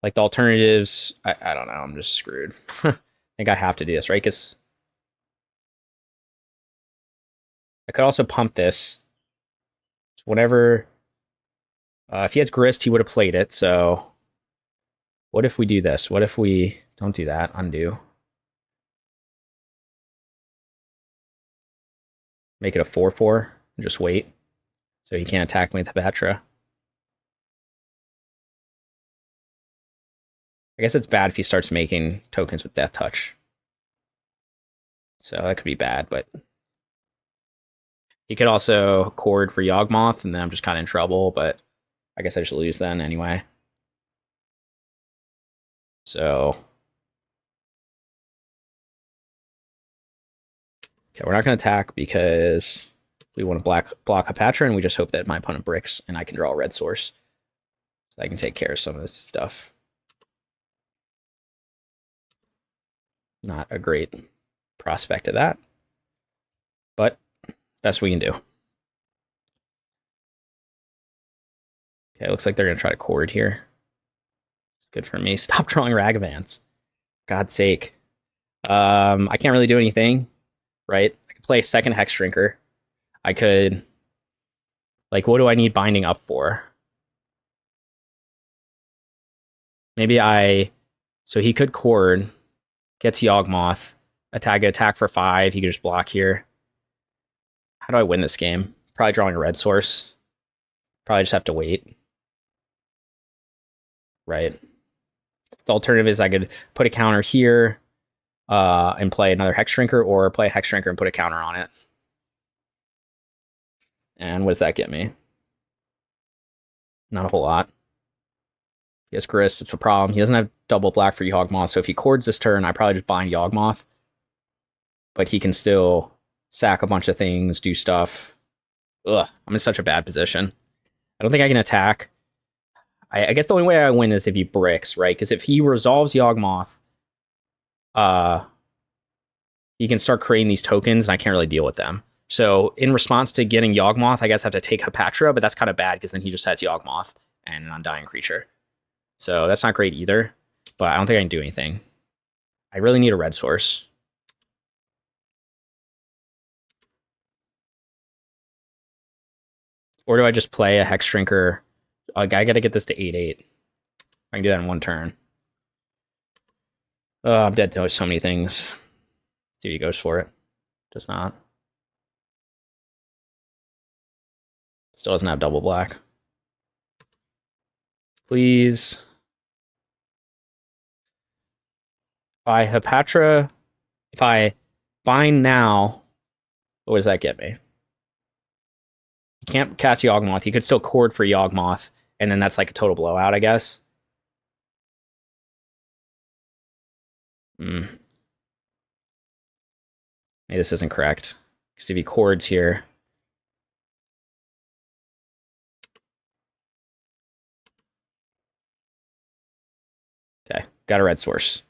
like, the alternatives... I don't know, I'm just screwed. I think I have to do this, right? Because I could also pump this. So whenever... if he has Grist, he would have played it, so... What if we do this? What if we... Don't do that. Undo. Make it a 4/4 and just wait. So he can't attack me with Hapatra. I guess it's bad if he starts making tokens with Death Touch. So that could be bad, but... He could also chord for Yawgmoth, and then I'm just kind of in trouble, but I guess I just lose then anyway. So... Okay, we're not going to attack because we want to block Hapatra, and we just hope that my opponent bricks and I can draw a red source. So I can take care of some of this stuff. Not a great prospect of that. But that's what we can do. Okay, looks like they're going to try to chord here. It's good for me. Stop drawing Ragavans. God's sake. I can't really do anything. Right? I could play a second Hexdrinker. I could... Like, what do I need binding up for? Maybe I... So he could chord, gets Yawgmoth, attack for 5, he could just block here. How do I win this game? Probably drawing a red source. Probably just have to wait. Right. The alternative is I could put a counter here, and play another Hexdrinker, or play a Hexdrinker and put a counter on it. And what does that get me? Not a whole lot. He has Grist, it's a problem. He doesn't have double black for Yawgmoth, so if he chords this turn, I probably just bind Yawgmoth. But he can still sack a bunch of things, do stuff. Ugh, I'm in such a bad position. I don't think I can attack. I guess the only way I win is if he bricks, right? Because if he resolves Yawgmoth, he can start creating these tokens, and I can't really deal with them. So in response to getting Yawgmoth, I guess I have to take Hapatra, but that's kind of bad because then he just has Yawgmoth and an Undying Creature. So that's not great either, but I don't think I can do anything. I really need a red source. Or do I just play a Hexdrinker? I gotta get this to 8/8. I can do that in one turn. I'm dead to so many things. See if he goes for it. Does not. Still doesn't have double black. Please. If I Hapatra, if I bind now, what does that get me? He can't cast Yawgmoth. He could still chord for Yawgmoth, and then that's like a total blowout, I guess. Maybe this isn't correct. Because if he chords here... Okay, got a red source.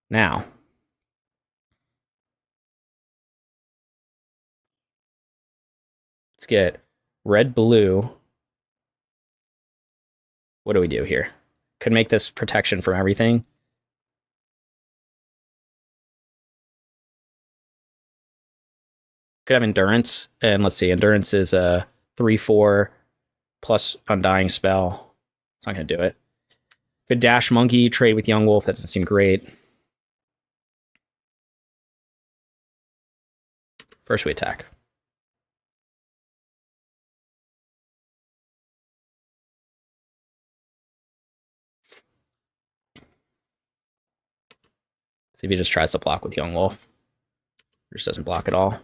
Now... Let's get red-blue. What do we do here? Could make this protection from everything. Could have Endurance, and let's see, Endurance is a 3/4 plus Undying spell. It's not going to do it. Could Dash Monkey, trade with Yawgmoth. That doesn't seem great. First we attack. See if he just tries to block with Yawgmoth. Just doesn't block at all.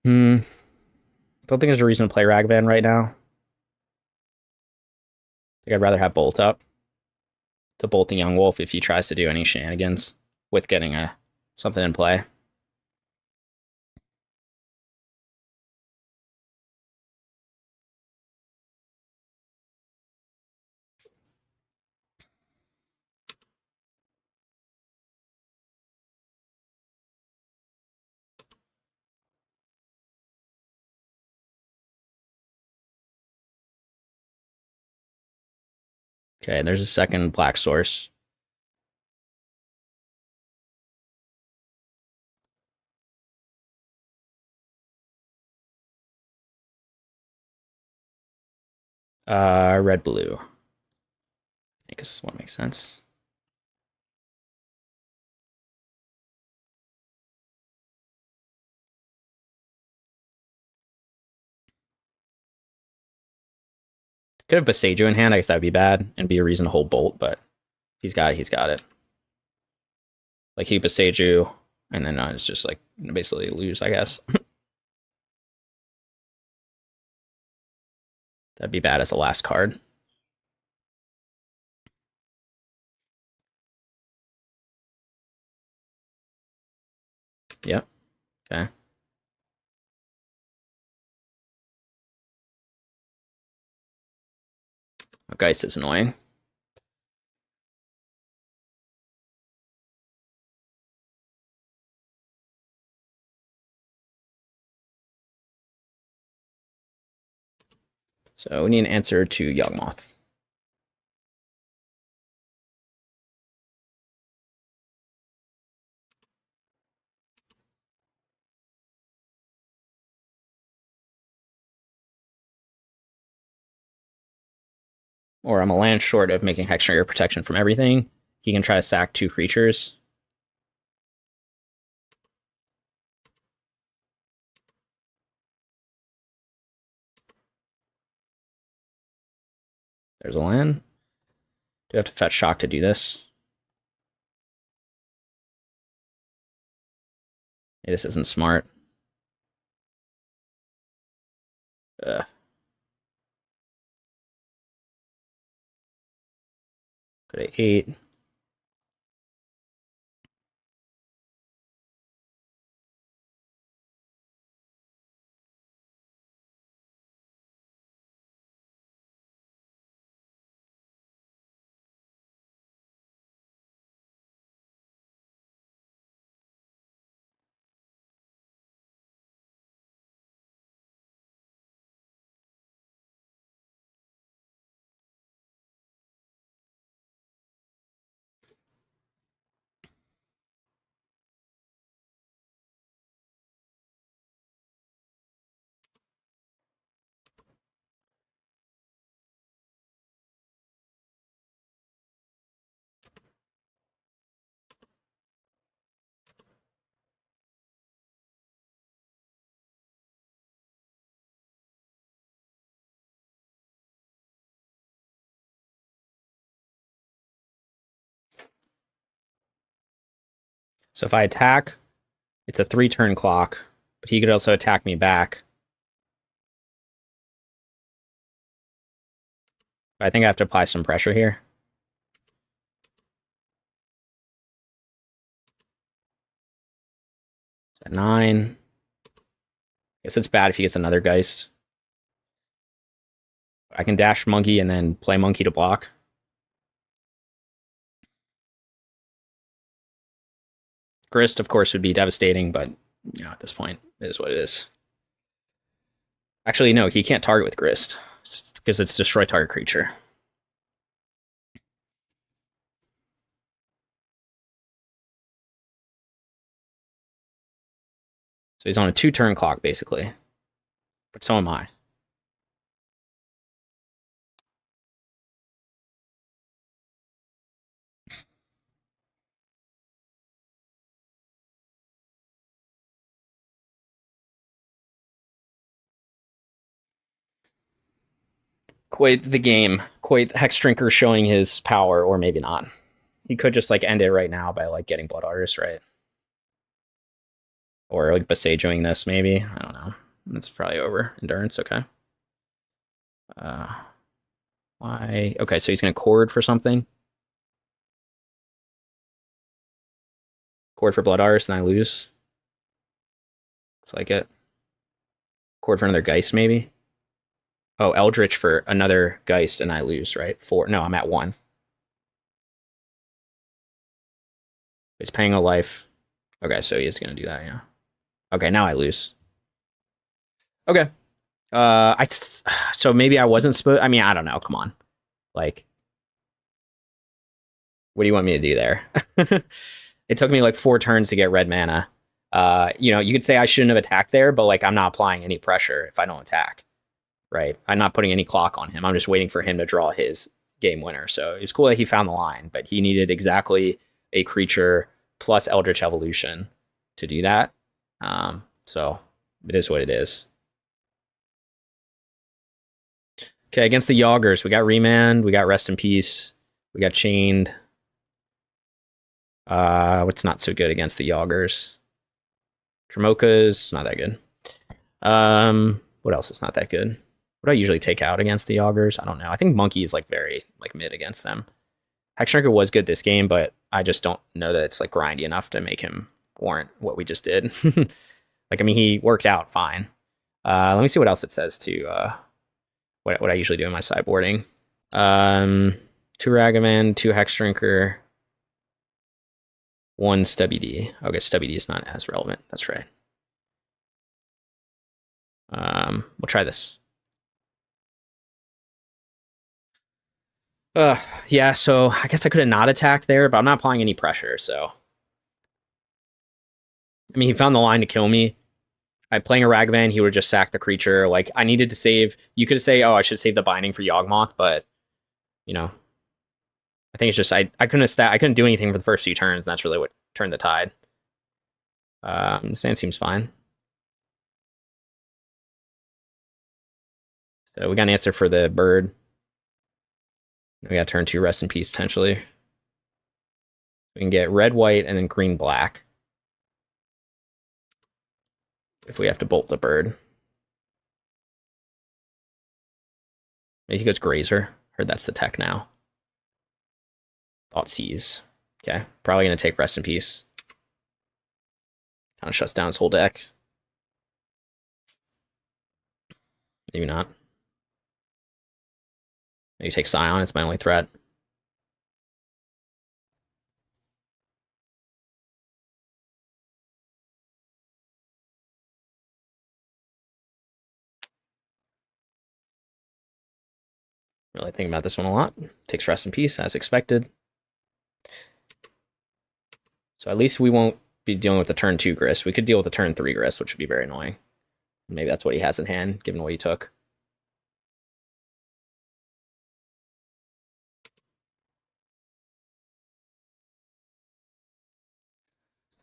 Don't think there's a reason to play Ragavan right now. I think I'd rather have Bolt up to bolt the Yawgmoth if he tries to do any shenanigans with getting something in play. Okay, there's a second black source. Red blue. I think this one makes sense. Could have Boseiju in hand. I guess that would be bad and be a reason to hold Bolt, but he's got it. He's got it. Like he Boseiju, and then it's just like basically lose, I guess. That'd be bad as the last card. Yep. Okay. Geist is annoying. So we need an answer to Yawgmoth. Or I'm a land short of making Hexdrinker protection from everything. He can try to sack 2 creatures. There's a land. Do I have to fetch Shock to do this? Hey, this isn't smart. Ugh. Go to 8. So if I attack, it's a 3-turn clock, but he could also attack me back. I think I have to apply some pressure here. It's at 9. Guess it's bad if he gets another Geist. I can dash Monkey and then play Monkey to block. Grist, of course, would be devastating, but at this point, it is what it is. Actually, no, he can't target with Grist because it's destroy target creature. So he's on a 2-turn clock, basically. But so am I. Quite the game. Quite Hexdrinker showing his power, or maybe not. He could just like end it right now by like getting Blood Artist, right? Or like Besageing this, maybe. I don't know. It's probably over. Endurance, okay. Why? Okay, so he's gonna Chord for something. Chord for Blood Artist, and I lose. Looks like it. Chord for another Geist, maybe. Oh, Eldritch for another Geist, and I lose, right? 4. No, I'm at 1. He's paying a life. Okay, so he's gonna do that, yeah. Okay, now I lose. Okay. So maybe I wasn't supposed. I mean, I don't know. Come on, like, what do you want me to do there? It took me like 4 turns to get red mana. You could say I shouldn't have attacked there, but like I'm not applying any pressure if I don't attack, right? I'm not putting any clock on him. I'm just waiting for him to draw his game winner. So it's cool that he found the line, but he needed exactly a creature plus Eldritch Evolution to do that. So it is what it is. Okay, against the Yaugers, we got Remand, we got Rest in Peace, we got Chained. What's not so good against the Yaugers? Dromoka's not that good. What else is not that good? What do I usually take out against the Yaugers? I don't know. I think Monkey is like very like mid against them. Hexdrinker was good this game, but I just don't know that it's like grindy enough to make him warrant what we just did. Like, I mean, he worked out fine. Let me see what else it says to what I usually do in my sideboarding. 2 Ragavan, 2 Hexdrinker, 1 Stubby D. Okay, Stubby D is not as relevant. That's right. We'll try this. Yeah, so I guess I could have not attacked there, but I'm not applying any pressure, so. I mean, he found the line to kill me. I'm playing a Ragavan, he would just sack the creature. Like, I needed to save. You could say, oh, I should save the binding for Yawgmoth, but, I think it's just I couldn't do anything for the first few turns, and that's really what turned the tide. Sand seems fine. So we got an answer for the bird. We got turn 2 Rest in Peace, potentially. We can get red, white, and then green, black. If we have to bolt the bird. Maybe he goes Grazer. Heard that's the tech now. Thought Seize. Okay, probably going to take Rest in Peace. Kind of shuts down his whole deck. Maybe not. Maybe take Scion, it's my only threat. Really thinking about this one a lot. Takes Rest in Peace, as expected. So at least we won't be dealing with the turn 2 Grist. We could deal with the turn 3 Grist, which would be very annoying. Maybe that's what he has in hand, given what he took.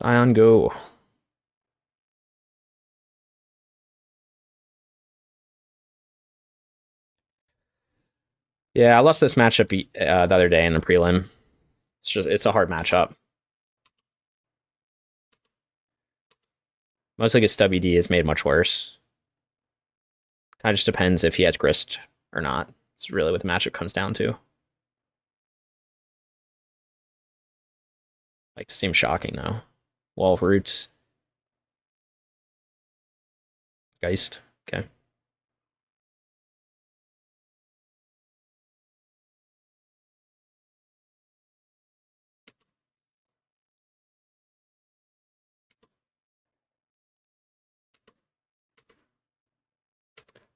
Scion, go. Yeah, I lost this matchup the other day in the prelim. It's a hard matchup. Mostly because Stubby D is made much worse. Kind of just depends if he has Grist or not. It's really what the matchup comes down to. Like, to seem shocking though. Wall of Roots. Geist. Okay.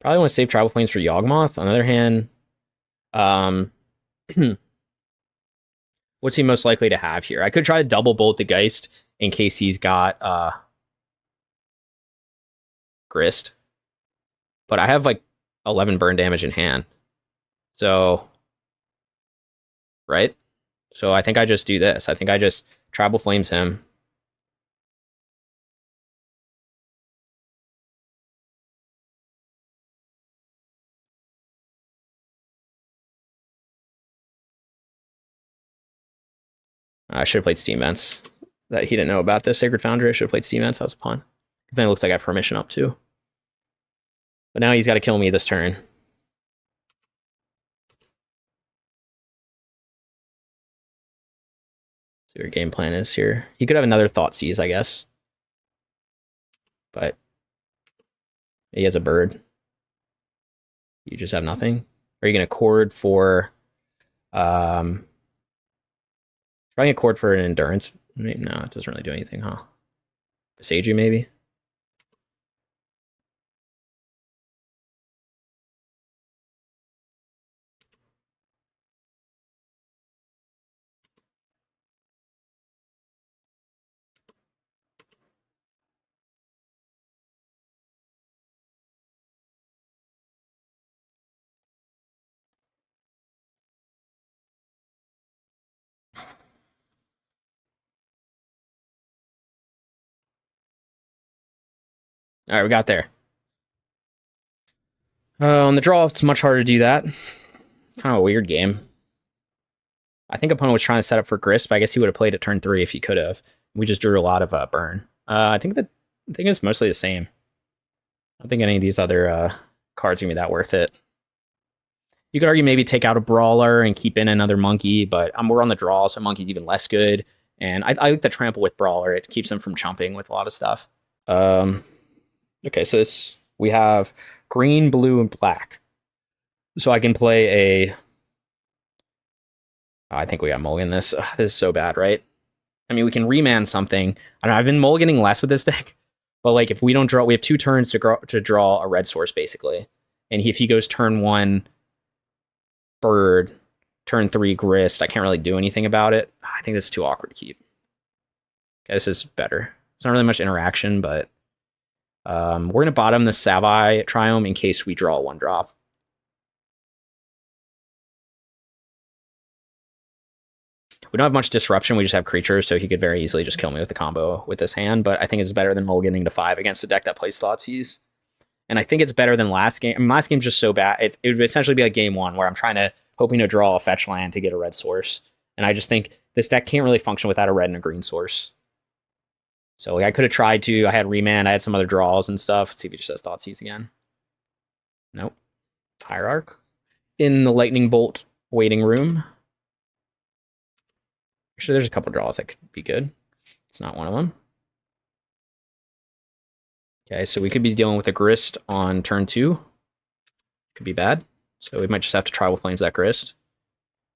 Probably want to save Tribal Flames for Yawgmoth. On the other hand, what's he most likely to have here? I could try to double bolt the Geist in case he's got Grist. But I have like 11 burn damage in hand. So, right? So I think I just do this. I think I just Tribal Flames him. I should have played Steam Vents. That he didn't know about this Sacred Foundry. I should have played Steam Vents. That was a pun. Because then it looks like I have permission up too. But now he's got to kill me this turn. See what your game plan is here. He could have another Thoughtseize, I guess. But he has a bird. You just have nothing. Are you going to cord for... probably a cord for an endurance. No, it doesn't really do anything, huh? Besage maybe? All right, we got there. On the draw, it's much harder to do that. Kind of a weird game. I think opponent was trying to set up for Grist, but I guess he would have played at turn 3 if he could have. We just drew a lot of burn. I think it's mostly the same. I don't think any of these other cards are gonna be that worth it. You could argue maybe take out a Brawler and keep in another Monkey, but we're on the draw, so Monkey's even less good. And I like the Trample with Brawler. It keeps him from chumping with a lot of stuff. Okay, so we have green, blue, and black. So I can play a... I think we got mulligan this. This is so bad, right? I mean, we can remand something. I don't know, I've been mulliganing less with this deck. But like, if we don't draw... We have 2 turns to draw a red source, basically. And if he goes turn 1, bird, turn 3, grist, I can't really do anything about it. I think this is too awkward to keep. Okay, this is better. It's not really much interaction, but... we're going to bottom the Savai Triome in case we draw a 1-drop. We don't have much disruption. We just have creatures, so he could very easily just kill me with the combo with this hand. But I think it's better than mulliganing to 5 against a deck that plays Thoughtseize. And I think it's better than last game. I mean, last game's just so bad. It would essentially be like game 1, where I'm hoping to draw a fetch land to get a red source. And I just think this deck can't really function without a red and a green source. So like, I could have tried to. I had Remand. I had some other draws and stuff. Let's see if he just has Thoughtseize again. Nope. Hierarch. In the Lightning Bolt waiting room. Actually, there's a couple draws that could be good. It's not one of them. Okay, so we could be dealing with a Grist on turn 2. Could be bad. So we might just have to Tribal Flames that Grist.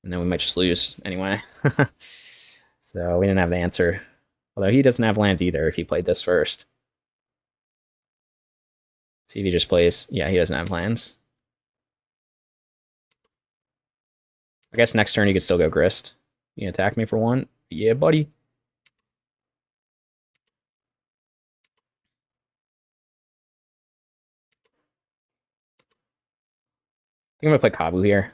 And then we might just lose anyway. So we didn't have the answer. Although he doesn't have lands either if he played this first. See if he just plays... Yeah, he doesn't have lands. I guess next turn he could still go Grist. You attack me for 1? Yeah, buddy. I think I'm going to play Kavu here.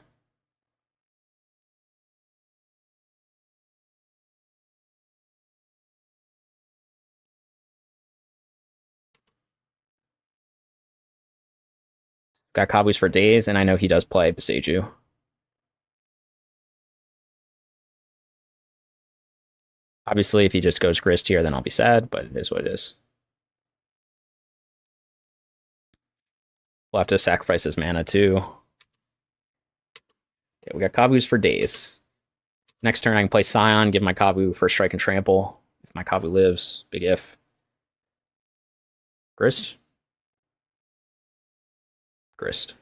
Got Kavus for days, and I know he does play Besaju. Obviously, if he just goes Grist here, then I'll be sad, but it is what it is. We'll have to sacrifice his mana, too. Okay, we got Kavus for days. Next turn, I can play Scion, give my Kavu first strike and trample. If my Kavu lives, big if. Grist? Grist.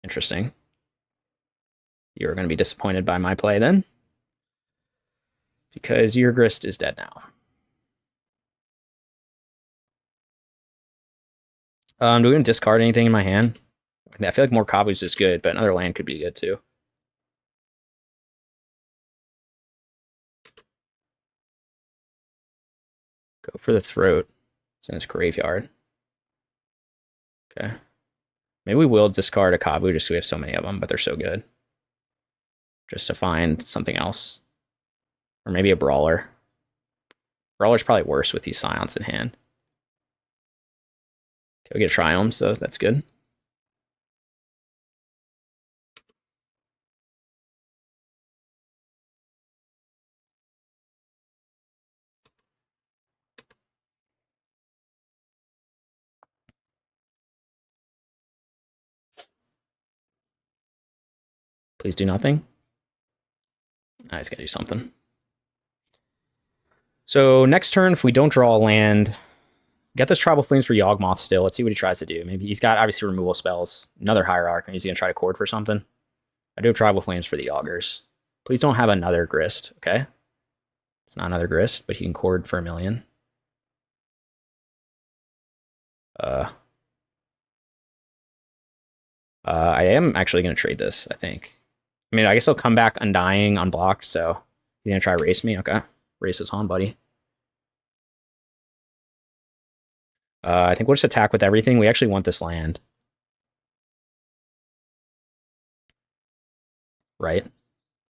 Interesting. You're going to be disappointed by my play then. Because your Grist is dead now. Do we want to discard anything in my hand? I feel like more Kavus is good, but another land could be good too. Go for the Throat. It's in his graveyard. Okay. Maybe we will discard a Kavu just so we have so many of them, but they're so good. Just to find something else. Or maybe a Brawler. Brawler's probably worse with these Scions in hand. Okay, we get a Triome, so that's good. Please do nothing. I just gotta do something. So next turn, if we don't draw a land, get this Tribal Flames for Yawgmoth still. Let's see what he tries to do. Maybe he's got obviously removal spells. Another Hierarch. Maybe he's gonna try to cord for something. I do have Tribal Flames for the Augurs. Please don't have another Grist, okay? It's not another Grist, but he can cord for 1,000,000. I am actually going to trade this, I think. I mean, I guess he'll come back Undying, unblocked, so he's going to try to race me. Okay. Race is on, buddy. I think we'll just attack with everything. We actually want this land. Right?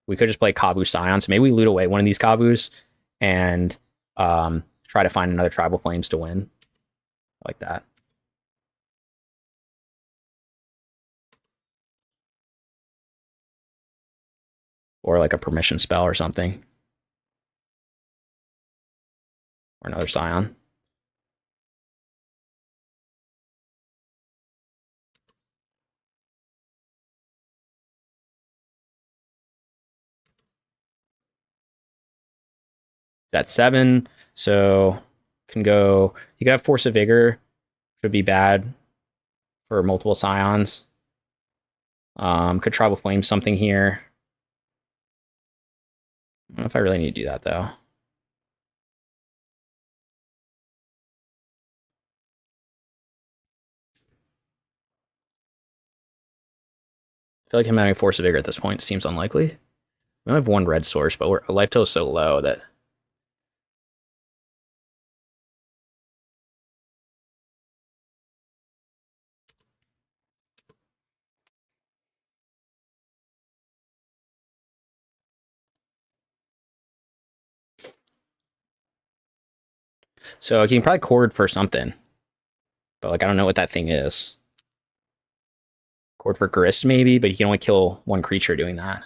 We could just play Kavu Scion, so maybe we loot away one of these Kavus and try to find another Tribal Flames to win. Like that. Or like a permission spell or something. Or another Scion. That's 7, so can go. You could have Force of Vigor, should be bad for multiple Scions. Could Tribal Flame something here. I don't know if I really need to do that though. I feel like him having Force of Vigor at this point seems unlikely. We only have one red source, but our life total is so low that so he can probably cord for something. But like I don't know what that thing is. Cord for Grist maybe, but he can only kill one creature doing that.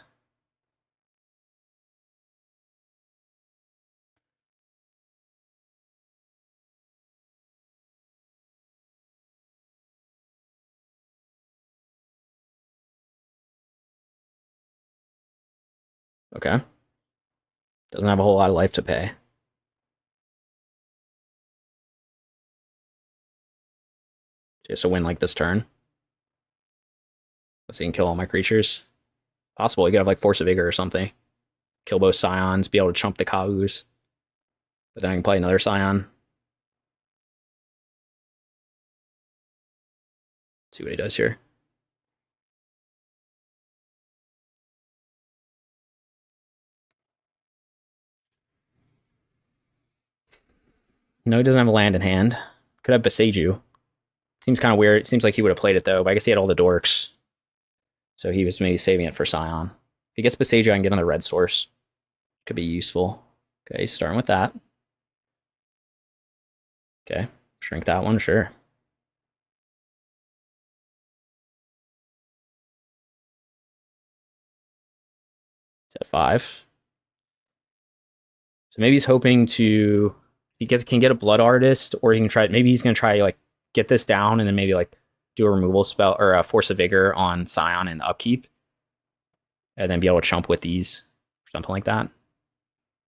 Okay. Doesn't have a whole lot of life to pay. Just to win like this turn. So he can kill all my creatures. Possible. You could have like Force of Vigor or something. Kill both Scions, be able to chump the Kavus. But then I can play another Scion. See what he does here. No, he doesn't have a land in hand. Could have Beseju. Seems kind of weird. It seems like he would have played it, though. But I guess he had all the dorks. So he was maybe saving it for Scion. If he gets Beseju, I can get another red source. Could be useful. Okay, starting with that. Okay, shrink that one, sure. It's at 5. So maybe he's hoping to... He can get a Blood Artist, or he can try... Maybe he's going to try, like, get this down, and then maybe, like, do a removal spell, or a Force of Vigor on Scion and upkeep. And then be able to chump with these, or something like that.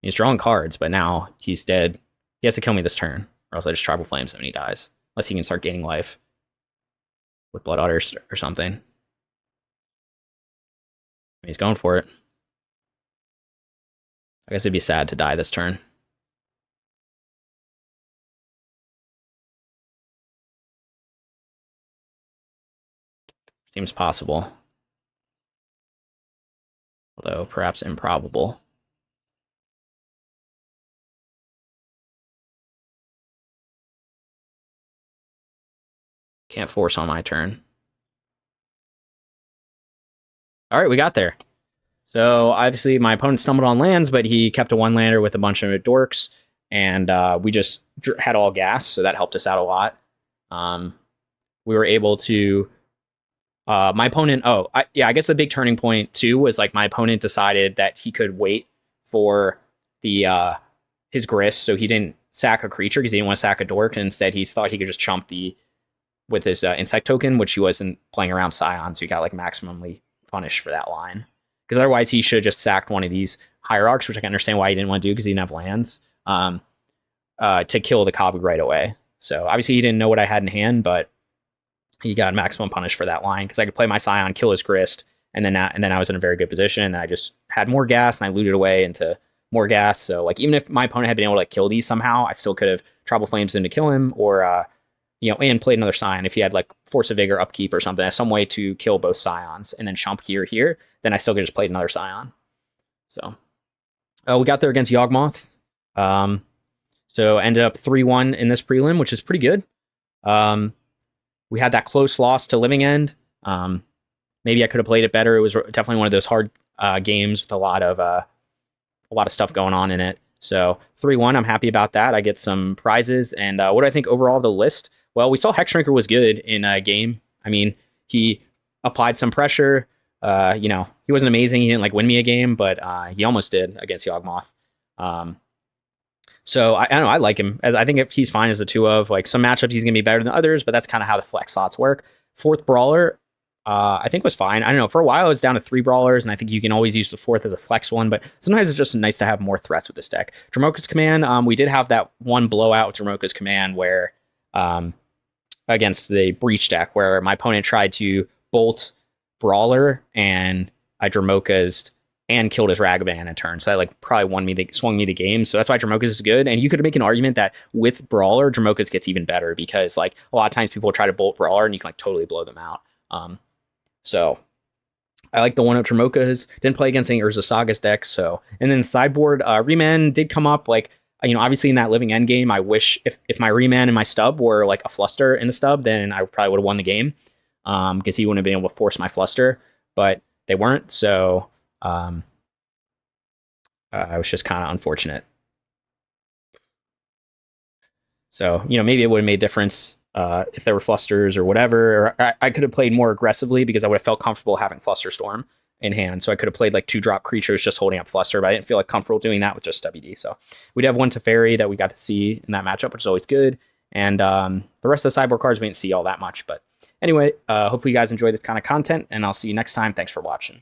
He's drawing cards, but now he's dead. He has to kill me this turn, or else I just Tribal Flames him and he dies. Unless he can start gaining life with Blood Otters or something. He's going for it. I guess it'd be sad to die this turn. Seems possible. Although perhaps improbable. Can't force on my turn. All right, we got there. So obviously my opponent stumbled on lands, but he kept a 1-lander with a bunch of dorks, and we just had all gas, so that helped us out a lot. We were able to... my opponent... I guess the big turning point, too, was like my opponent decided that he could wait for the his grist, so he didn't sack a creature because he didn't want to sack a dork, and instead he thought he could just chump with his insect token, which he wasn't playing around Scion, so he got like maximally punished for that line. Because otherwise he should have just sacked one of these Hierarchs, which I can understand why he didn't want to do because he didn't have lands, to kill the Kavu right away. So obviously he didn't know what I had in hand, but he got maximum punish for that line because I could play my Scion, kill his grist, and then I was in a very good position, and then I just had more gas and I looted away into more gas. So like even if my opponent had been able to like, kill these somehow, I still could have Tribal Flames in to kill him, or and played another Scion. If he had like Force of Vigor, Upkeep, or something, some way to kill both Scions and then chump here, then I still could just play another Scion. So we got there against Yawgmoth. So ended up 3-1 in this prelim, which is pretty good. We had that close loss to Living End. Maybe I could have played it better. It was definitely one of those hard games with a lot of stuff going on in it. So 3-1, I'm happy about that. I get some prizes. And what do I think overall of the list? Well, we saw Hexdrinker was good in a game. I mean, he applied some pressure. He wasn't amazing. He didn't like win me a game, but he almost did against Yawgmoth. So I don't know. I like him. I think if he's fine as a 2-of. Like some matchups, he's gonna be better than others, but that's kind of how the flex slots work. 4th Brawler, I think was fine. I don't know. For a while, it was down to 3 Brawlers, and I think you can always use the 4th as a flex one, but sometimes it's just nice to have more threats with this deck. Dromoka's Command, we did have that one blowout with Dromoka's Command where against the Breach deck, where my opponent tried to bolt Brawler and I Dromoka's and killed his Ragavan in a turn. So that like probably swung me the game. So that's why Dromoka's is good. And you could make an argument that with Brawler, Dromoka's gets even better because like a lot of times people try to bolt Brawler and you can like totally blow them out. So I like the one of Dromoka's. Didn't play against any Urza Saga's deck. So, and then sideboard, Remand did come up. Like, obviously in that Living End game, I wish if my Remand and my stub were like a Fluster in the stub, then I probably would have won the game. Because he wouldn't have been able to force my Fluster, but they weren't. So it was just kind of unfortunate. So, maybe it would have made a difference if there were Flusters or whatever. Or I could have played more aggressively because I would have felt comfortable having Flusterstorm in hand. So I could have played like 2-drop creatures just holding up Fluster, but I didn't feel like comfortable doing that with just WD. So we'd have one Teferi that we got to see in that matchup, which is always good. And the rest of the sideboard cards we didn't see all that much. But anyway, hopefully you guys enjoy this kind of content, and I'll see you next time. Thanks for watching.